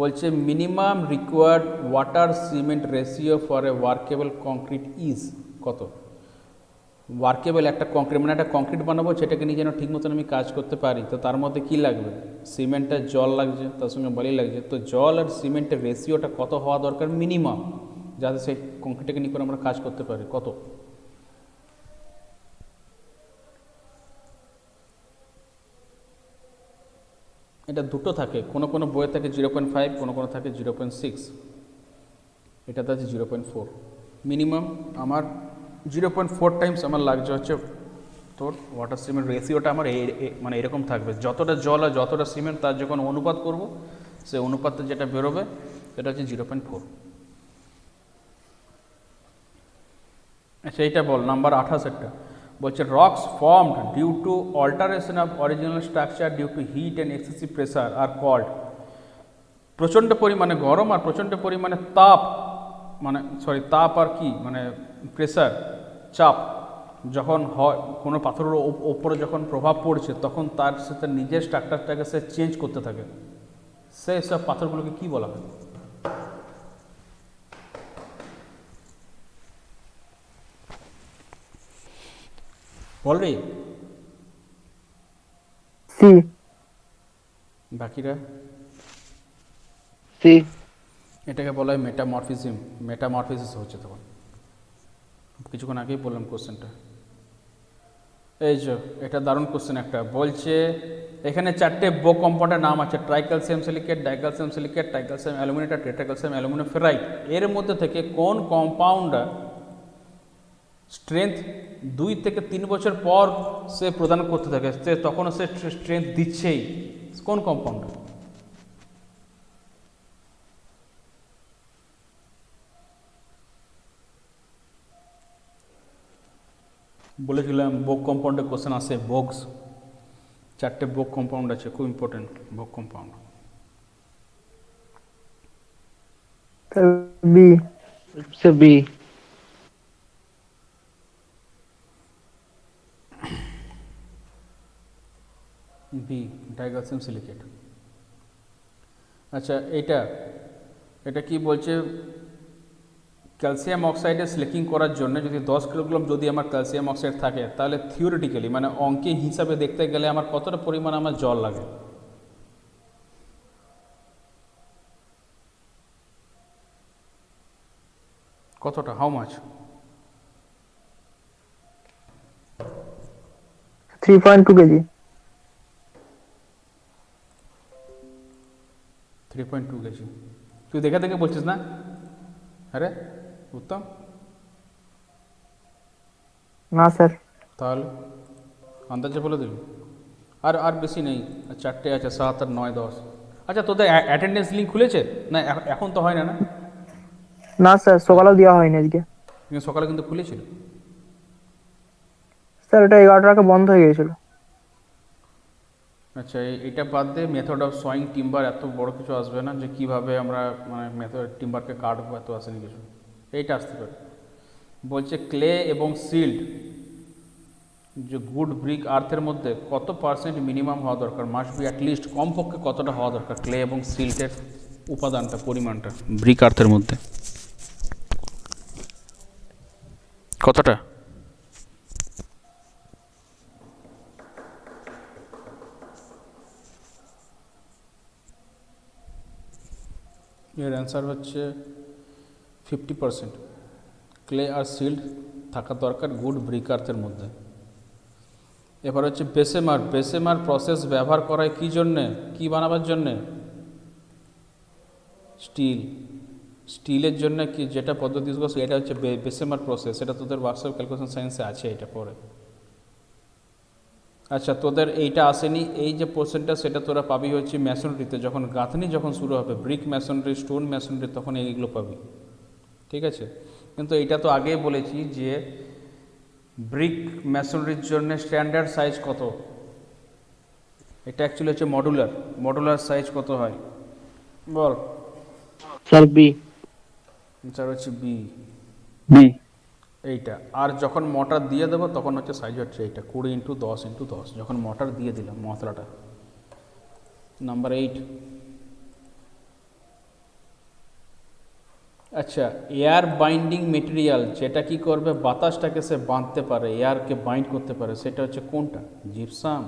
বলছে minimum required water cement ratio for a workable concrete is কত? ওয়ার্কেবল একটা কংক্রিট, মানে একটা কংক্রিট বানাবো, সেটাকে নিয়ে যেন ঠিক মতন আমি কাজ করতে পারি, তো তার মধ্যে কী লাগবে? সিমেন্টের জল লাগছে, তার সঙ্গে বালি লাগছে। তো জল আর সিমেন্টের রেশিওটা কত হওয়া দরকার মিনিমাম, যাতে সেই কংক্রিটটাকে নিয়ে করে আমরা কাজ করতে পারি? কত? এটা দুটো থাকে, কোনো বইয়ে থাকে 0.5, কোনো থাকে 0.6, এটাতে আছে 0.4। মিনিমাম আমার 0.4 টাইমস আমার লাগছে হচ্ছে তোর ওয়াটার সিমেন্ট রেশিওটা আমার মানে এরকম থাকবে, যতটা জল আর যতটা সিমেন্ট তার যখন অনুপাত করব, সেই অনুপাতে যেটা বেরোবে সেটা হচ্ছে 0.4। আচ্ছা এইটা বল, নাম্বার 28টা বলছে rocks formed due to alteration of original structure due to heat and excessive pressure are called. প্রচণ্ড পরিমাণে গরম আর প্রচণ্ড পরিমাণে তাপ, মানে তাপ আর কি মানে প্রেসার, চাপ যখন হয় কোনো পাথরের ওপরে যখন প্রভাব পড়ছে, তখন তার সাথে নিজের স্ট্রাকচারটাকে সে চেঞ্জ করতে থাকে, সেই সব পাথরগুলোকে কি বলা হয়? বলবি? সি। বাকিরা? সি এটাকে বলা হয় মেটামরফিসিস হচ্ছে তখন। কিছুক্ষণ আগেই বললাম কোশ্চেনটা। এই যে এটা দারুণ কোশ্চেন একটা, বলছে এখানে 4টে বো কম্পাউন্ডের নাম আছে, tricalcium silicate, dicalcium silicate, tricalcium aluminate আর টেট্রাক্যালসিয়াম অ্যালুমিনিয়াম ফেরাইট। এর মধ্যে থেকে কোন কম্পাউন্ডটা স্ট্রেংথ 2 থেকে 3 বছর পর সে প্রদান করতে থাকে, সে তখনও সে স্ট্রেংথ দিচ্ছেই, কোন কম্পাউন্ড? বলেছিলাম বোক কম্পাউন্ডের কোশ্চেন আসে, বোকস, 4টে বোক কম্পাউন্ড আছে, খুব important Bogue compound. B. Sir B B, dicalcium silicate. আচ্ছা এটা কি বলছে, ক্যালসিয়াম অক্সাইডে স্লেকিং করার জন্য যদি 10 কিলোগ্রাম যদি আমার ক্যালসিয়াম অক্সাইড থাকে, তাহলে থিওরিটিক্যালি মানে অঙ্কে হিসাবে দেখতে গেলে আমার কতটা পরিমাণ আমার জল লাগে? কতটা, হাউ মাচ? 3.2 কেজি। 3.2 কেজি। তুই দেখে বলছিস না? আরে উত্তম, না স্যার। তাহলে আন্দাজে বলে দিবি। আর বেশি নেই, 4টে আছে, 7 আর 9, 10। আচ্ছা তোদের অ্যাটেন্ডেন্স লিঙ্ক খুলেছে না? এখন তো হয় না, না? না স্যার, সকালেও দেওয়া হয়নি আজকে। কিন্তু সকালে কিন্তু খুলেছিল। স্যার ওটা 11টার আগে বন্ধ হয়ে গিয়েছিল। আচ্ছা এটা বাদ দে, মেথড অফ সয়িং টিম্বার এত বড় কিছু আসবে না, যে কিভাবে আমরা মানে মেথড টিম্বারকে কাটবো, এত আসেনি কিছু, এইটা আসতে পারে। বলছে ক্লে এবং সিল্ড, যে গুড ব্রিক আর্থের মধ্যে কত পার্সেন্ট মিনিমাম হওয়া দরকার, মাস্ট বি অ্যাটলিস্ট, কমপক্ষে কতটা হওয়া দরকার ক্লে এবং সিল্টের উপাদানটা, পরিমাণটা ব্রিক আর্থের মধ্যে কতটা? এর অ্যান্সার হচ্ছে 50%। ক্লে আর সিল্ড থাকা দরকার গুড ব্রিক আর্থের মধ্যে। এবার হচ্ছে বেসেমার। বেসেমার প্রসেস ব্যবহার করা হয় কী জন্যে, কী বানাবার জন্যে? স্টিল। স্টিলের জন্য কি যেটা পদ্ধতি ইউজ করছে এটা হচ্ছে বেসেমার প্রসেস। এটা তোদের ওয়ার্কশপ ক্যালকুলেশন সায়েন্সে আছে, এটা পরে। আচ্ছা, তোদের এইটা আসেনি, এই যে পোর্শনটা সেটা তোরা পাবি হচ্ছে ম্যাসনরিতে, যখন গাঁথনি যখন শুরু হবে, ব্রিক ম্যাসনরি, স্টোন ম্যাসনরি, তখন এইগুলো পাবি, ঠিক আছে? কিন্তু এটা তো আগেই বলেছি যে ব্রিক ম্যাসনরির জন্য স্ট্যান্ডার্ড সাইজ কত, এটা অ্যাকচুয়ালি হচ্ছে মডুলার। মডুলার সাইজ কত হয় বল? Sir B. স্যার হচ্ছে বি। বি। এইটা। আর যখন মোটর দিয়ে দেবো তখন হচ্ছে সাইজ হচ্ছে এইটা 20x10x10, যখন মোটর দিয়ে দিলাম মশলাটা। নাম্বার 8। আচ্ছা, এয়ার বাইন্ডিং মেটেরিয়াল, যেটা কি করবে বাতাসটাকে সে বাঁধতে পারে, এয়ারকে বাইন্ড করতে পারে, সেটা হচ্ছে কোনটা? জিপসাম,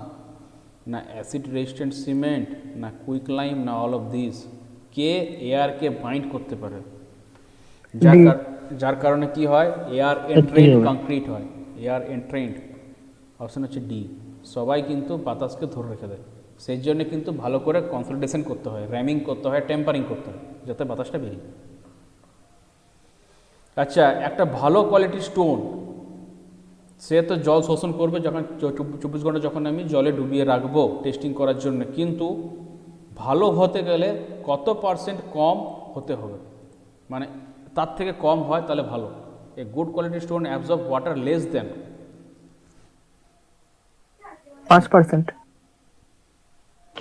না অ্যাসিড রেজিস্ট্যান্ট সিমেন্ট, না কুইক লাইম, না অল অফ দিস? কে এয়ারকে বাইন্ড করতে পারে? যার কারণে কি হয়? এয়ার এন্ট্রেন্ড কংক্রিট হয়, এয়ার এন্ট্রেন্ড। অপশন হচ্ছে ডি। সবাই কিন্তু বাতাসকে ধরে রেখে দেয়, সেই জন্য কিন্তু ভালো করে কনসলিডেশন করতে হয়, র্যামিং করতে হয়, টেম্পারিং করতে হয়, যাতে বাতাসটা বেরিয়ে। আচ্ছা, একটা ভালো কোয়ালিটির স্টোন সে তো জল শোষণ করবে, যখন 24 ঘন্টা যখন আমি জলে ডুবিয়ে রাখবো টেস্টিং করার জন্য, কিন্তু ভালো হতে গেলে কত পার্সেন্ট কম হতে হবে, মানে তার থেকে কম হয় তাহলে ভালো। A good quality stone absorb water less than 5%।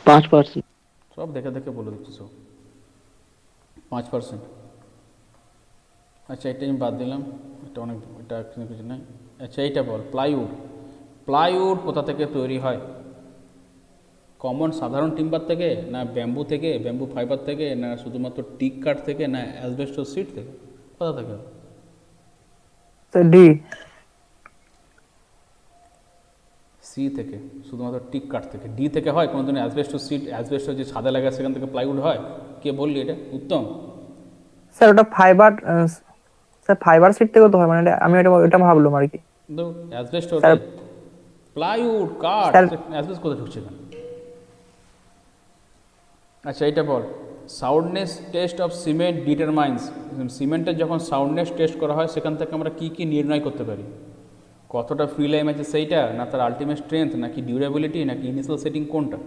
5%। সব দেখে দেখে বলে দিচ্ছি সব 5%। আচ্ছা, এটা আমি বাদ দিলাম, এটা অনেক, এটা কিছু নাই। আচ্ছা, এইটা বল, প্লাইউড। প্লাইউড কোথা থেকে তৈরি হয়? কমন সাধারণ টিম্বার থেকে, না ব্যাম্বু থেকে, ব্যাম্বু ফাইবার থেকে, না শুধুমাত্র টিক কাঠ থেকে, না অ্যাসবেস্টস শিট থেকে? কোথা থেকে? Sir D. সি থেকে, শুধুমাত্র টিক কাঠ থেকে। ডি থেকে হয় কোনোদিন অ্যাসবেস্টস শিট, অ্যাসবেস্টস যে ছাদে লাগায় সেখান থেকে প্লাইউড হয়? কে বললি এটা? উত্তম। স্যার ওটা ফাইবার, স্যার ফাইবার সিট থেকেও তো হয়, মানে আমি এটা ভাবলাম আর কি। অ্যাসবেস্ট স্যার প্লাইউড কাঠ, স্যার অ্যাসবেস্ট কোথায় ঢুকছে কেন? আচ্ছা, এটা বল, সাউন্ডনেস টেস্ট অফ সিমেন্ট ডিটারমাইন্স। সিমেন্টের যখন সাউন্ডনেস টেস্ট করা হয় সেখান থেকে আমরা কি কি নির্ণয় করতে পারি? কতটা ফ্রি লাইম আছে সেইটা, না তার আলটিমেট স্ট্রেংথ, নাকি ডিউরেবিলিটি, নাকি ইনিশিয়াল সেটিং, কোনটা?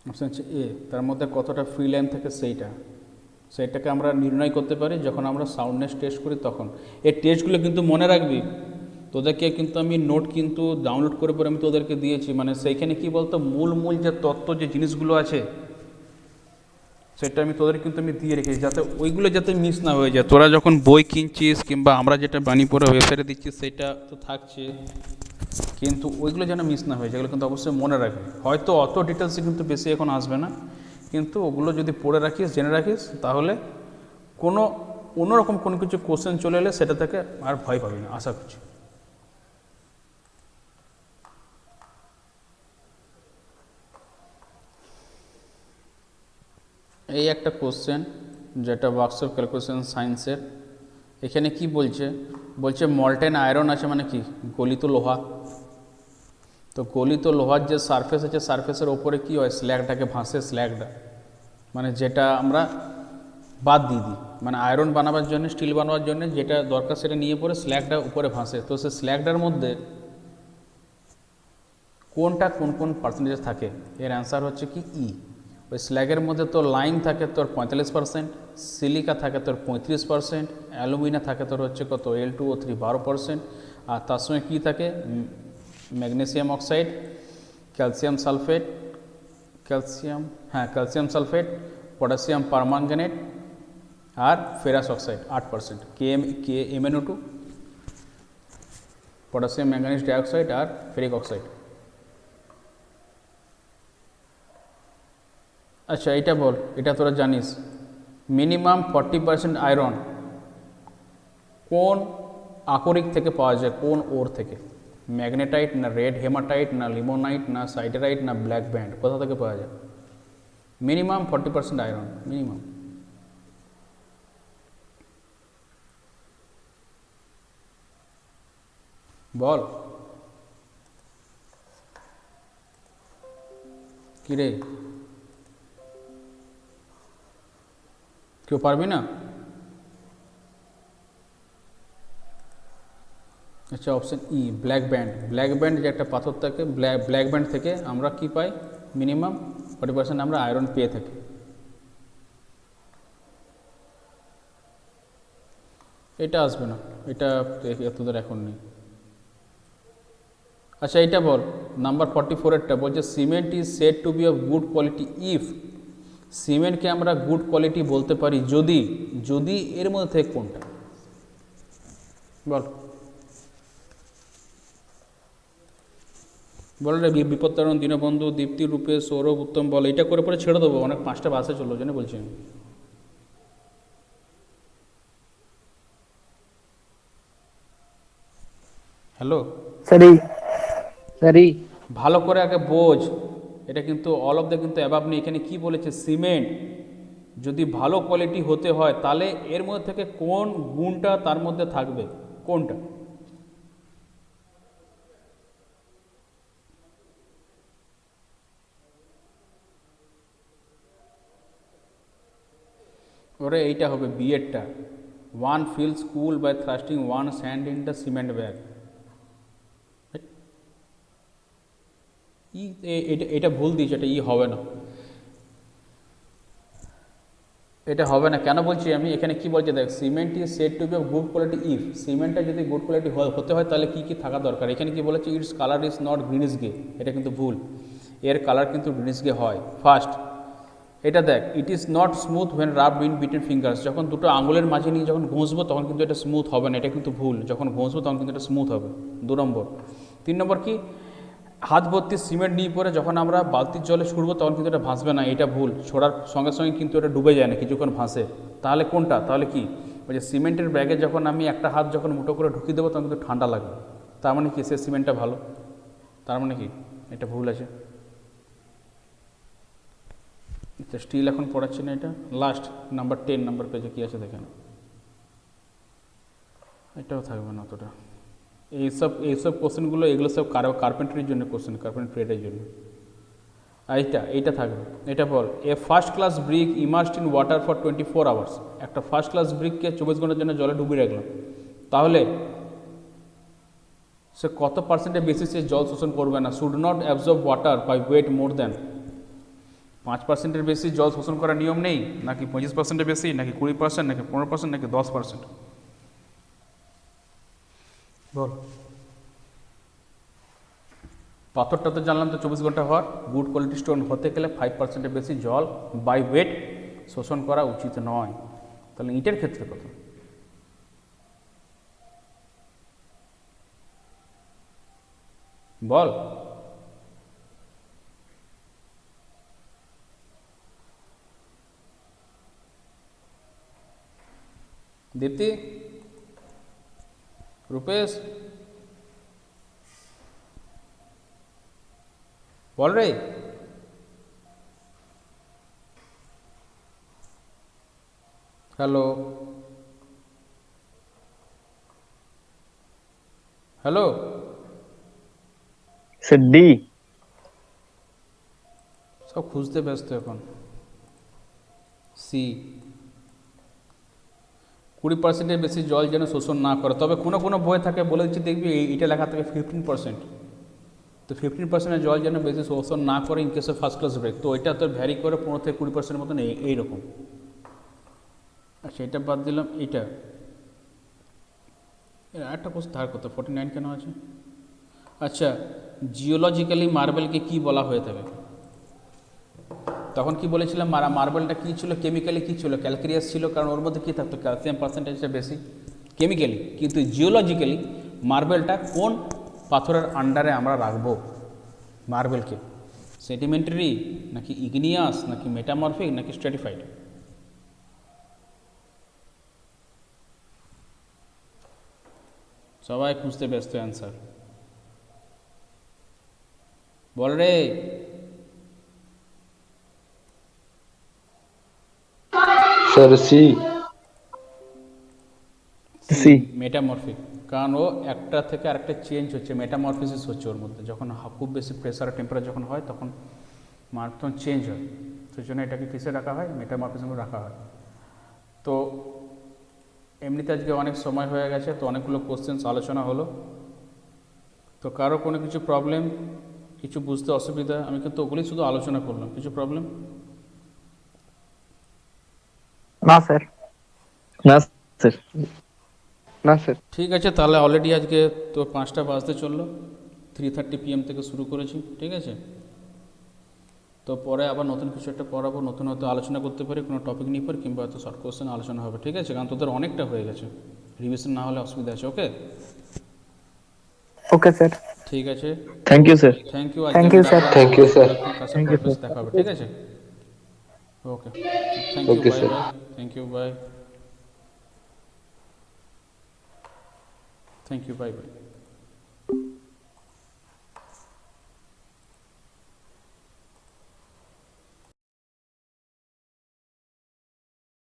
অপশন হচ্ছে এ, তার মধ্যে কতটা ফ্রি লাইন থাকে সেইটাকে আমরা নির্ণয় করতে পারি যখন আমরা সাউন্ডনেস টেস্ট করি তখন। এই টেস্টগুলো কিন্তু মনে রাখবি, তোদেরকে কিন্তু আমি নোট কিন্তু ডাউনলোড করে পরে আমি তোদেরকে দিয়েছি, মানে সেইখানে কি বলতো মূল যে তত্ত্ব যে জিনিসগুলো আছে সেটা আমি তোদের কিন্তু আমি দিয়ে রেখেছি, যাতে ওইগুলো যাতে মিস না হয়ে যায়। তোরা যখন বই কিনছিস কিংবা আমরা যেটা বানিয়ে পরে ওয়েবসাইটে দিচ্ছি সেটা তো থাকছে, কিন্তু ওইগুলো যেন মিস না হয়ে যায়, এগুলো কিন্তু অবশ্যই মনে রাখবি। হয়তো অত ডিটেলসে কিন্তু বেশি এখন আসবে না, কিন্তু ওগুলো যদি পড়ে রাখিস, জেনে রাখিস, তাহলে অন্যরকম কোনো কিছু কোশ্চেন চলে এলে সেটা থেকে আর ভয় পাবি না, আশা করছি। এই একটা কোশ্চেন যেটা ওয়ার্কশপ ক্যালকুলেশন সায়েন্সের। এখানে কি বলছে মল্টেন আয়রন আছে মানে কি? গলিত লোহা। তো গলিত লোহার যে সারফেস আছে, সারফেসের ওপরে কি হয়? স্ল্যাগটাকে ভাসে, স্ল্যাগটা মানে যেটা আমরা বাদ দিয়ে দিই, মানে আয়রন বানাবার জন্য, স্টিল বানাবার জন্য যেটা দরকার সেটা নিয়ে পরে স্ল্যাগটা উপরে ভাসে। তো সে স্ল্যাগটার মধ্যে কোনটা কোন পার্সেন্টেজ থাকে? এর অ্যান্সার হচ্ছে কি ই। ওই স্ল্যাগের মধ্যে তোর লাইম থাকে তোর 45%, সিলিকা থাকে তোর 35%, অ্যালুমিনা থাকে তোর হচ্ছে কত L2O3 12%, আর তার সঙ্গে কী থাকে? Magnesium oxide, calcium sulphate, calcium sulphate, potassium permanganate আর ferrous oxide 8%, MnO2, potassium manganese dioxide আর ফেরিক অক্সাইড। আচ্ছা, এটা বল, এটা তোরা জানিস মিনিমাম 40% আয়রন কোন আকরিক থেকে পাওয়া যায়, কোন ওর থেকে? ম্যাগনেটাইট না রেড হেমাটাইট না লিমোনাইট না সাইডারাইট না ব্ল্যাক ব্যান্ড, কোথা থেকে পাওয়া যায়? Minimum 40% iron, minimum. বল কি রে, কেউ পারবি না? আচ্ছা, option E black band. Black band যে একটা পাথর থাকে, ব্ল্যাক ব্যান্ড থেকে আমরা কি পাই? মিনিমাম 40% আমরা আয়রন পেয়ে থাকি। এটা আসবে না, এটা এতদের এখন নেই। আচ্ছা এইটা বল, নাম্বার 44-এরটা বলছে cement is said to be of good quality if. সিমেন্টকে আমরা গুড কোয়ালিটি বলতে পারি যদি, যদি এর মধ্যে থেকে কোনটা? বল বল রে, বিপত্তারণ, দীনবন্ধু, দীপ্তি, রূপেশ, সৌরভ, উত্তম, বল। এটা করে পরে ছেড়ে দেবো, অনেক 5টা বাসে চললো জন্য বলছি আমি। হ্যালো স্যার ই। Sir, E. ভালো করে আগে বোঝ, এটা কিন্তু অল অফ দ্য কিন্তু অ্যাবাভ নেই। এখানে কি বলেছে? সিমেন্ট যদি ভালো কোয়ালিটি হতে হয় তাহলে এর মধ্যে থেকে কোন গুণটা তার মধ্যে থাকবে, কোনটা? ওরে এইটা হবে বিয়েরটা। One feels cool by thrusting one sand in the cement bag. এটা ভুল দিয়েছে, এটা হবে না, এটা হবে না। কেন বলছি আমি? এখানে কি বলছে দেখ, cement is said to be of good quality if. সিমেন্টটা যদি গুড কোয়ালিটি হতে হয় তাহলে কি কি থাকা দরকার? এখানে কি বলেছে? Its colour is not greenish grey. এটা কিন্তু ভুল, এর কালার কিন্তু গ্রিনিশ গে হয় ফার্স্ট। এটা দেখ, it is not smooth when rubbed in between fingers. যখন দুটো আঙুলের মাঝে নিয়ে যখন ঘষবো তখন কিন্তু এটা স্মুথ হবে না, এটা কিন্তু ভুল। যখন ঘষবো তখন কিন্তু এটা স্মুথ হবে, 2 নম্বর। 3 নম্বর কি, হাত ভর্তি সিমেন্ট নিয়ে পরে যখন আমরা বালতির জলে ছুড়বো তখন কিন্তু এটা ভাসবে না, এটা ভুল। ছোড়ার সঙ্গে সঙ্গে কিন্তু এটা ডুবে যায় না, কিছুক্ষণ ভাসে। তাহলে কোনটা? তাহলে কি ওই যে সিমেন্টের ব্যাগে যখন আমি একটা হাত যখন মুঠো করে ঢুকিয়ে দেবো তখন কিন্তু ঠান্ডা লাগবে, তার মানে কি সে সিমেন্টটা ভালো? তার মানে কি এটা ভুল আছে। আচ্ছা স্টিল এখন পড়াচ্ছি না, এটা লাস্ট নাম্বার 10 নাম্বার পেজে কী আছে দেখেন। এটাও থাকবে না অতটা। এইসব কোশ্চেনগুলো, এগুলো সব কার্পেন্টারির জন্য কোশ্চেন, কার্পেন্টারি ট্রেডের জন্য। এইটা থাকবে। এটা বল, a first class brick immersed in water for 24 hours. একটা ফার্স্ট ক্লাস ব্রিককে 24 ঘন্টার জন্য জলে ডুবিয়ে রাখলাম, তাহলে সে কত পার্সেন্টের বেশি সে জল শোষণ করবে না? Should not absorb water by weight more than 5%-এর বেশি জল শোষণ করার নিয়ম নেই, নাকি 25%-এর বেশি, নাকি 20%, নাকি 15%, নাকি 10%? বল। পাথরটা তো জানলাম তো 24 ঘন্টা হওয়ার। গুড কোয়ালিটি স্টোন হতে গেলে 5%-এর বেশি জল বাই ওয়েট শোষণ করা উচিত নয়। তাহলে ইটের ক্ষেত্রে কত? বল। দীপ্তি, রূপেশ, বল রে। Hello hello Sir, D. সব খুঁজতে ব্যস্ত এখন। সি, 20%-এর বেশি জল যেন শোষণ না করে। তবে কোনো কোনো বই থাকে, বলে দিচ্ছি দেখবি এইটা লেখা থাকে 15%। তো 15%-এর জল যেন বেশি শোষণ না করে in case of first class brick. তো ওইটা তো ভ্যারি করে 15-20%-এর মতন এইরকম। আচ্ছা এটা বাদ দিলাম। এইটা একটা কোর্স ধার কত 49 কেন আছে? আচ্ছা, জিওলজিক্যালি মার্বেলকে কি বলা হয়ে থাকে? তখন কি বলেছিলাম, মার্বেলটা কী ছিল? কেমিক্যালি কী ছিল? ক্যালকেরিয়াস ছিল, কারণ ওর মধ্যে কী থাকতো? ক্যালসিয়াম পার্সেন্টেজটা বেশি কেমিক্যালি। কিন্তু জিওলজিক্যালি মার্বেলটা কোন পাথরের আন্ডারে আমরা রাখবো মার্বেলকে? সেডিমেন্টারি, নাকি ইগনিয়াস, নাকি মেটামরফিক, নাকি স্ট্র্যাটিফাইড? সবাই খুঁজতে ব্যস্ত অ্যান্সার। বল রে। Sir, C. সি। মেটামরফিক, কারণ ও একটা থেকে আরেকটা চেঞ্জ হচ্ছে, মেটামরফিসিস হচ্ছে ওর মধ্যে, যখন খুব বেশি প্রেসার টেম্পারেচার যখন হয় তখন মারাত্মক চেঞ্জ হয়, সেই জন্য এটাকে কিসে রাখা হয়, মেটামরফিজমে রাখা হয়। তো এমনিতে আজকে অনেক সময় হয়ে গেছে, তো অনেকগুলো কোশ্চেন্স আলোচনা হলো। তো কারো কোনো কিছু প্রবলেম, কিছু বুঝতে অসুবিধা, আমি কিন্তু ওগুলি শুধু আলোচনা করলাম, কিছু প্রবলেম? না স্যার। না স্যার। না স্যার। ঠিক আছে, তাহলে অলরেডি আজকে তো 5টা বাজতে চললো, 3:30 PM থেকে শুরু করেছি, ঠিক আছে। তো পরে আবার নতুন কিছু একটা পড়াবো, নতুন হয়তো আলোচনা করতে পারি কোনো টপিক নিয়ে পর, কিংবা হয়তো শর্ট কোশ্চেন আলোচনা হবে, ঠিক আছে, কারণ তোদের অনেকটা হয়ে গেছে, রিভিশন না হলে অসুবিধা আছে। Okay, okay sir. ঠিক আছে, thank you sir. Thank you. Thank you, sir. Thank you, sir. দেখা হবে, ঠিক আছে। Okay, thank you, Okay, bye sir. Bye, thank you, bye, thank you, bye by.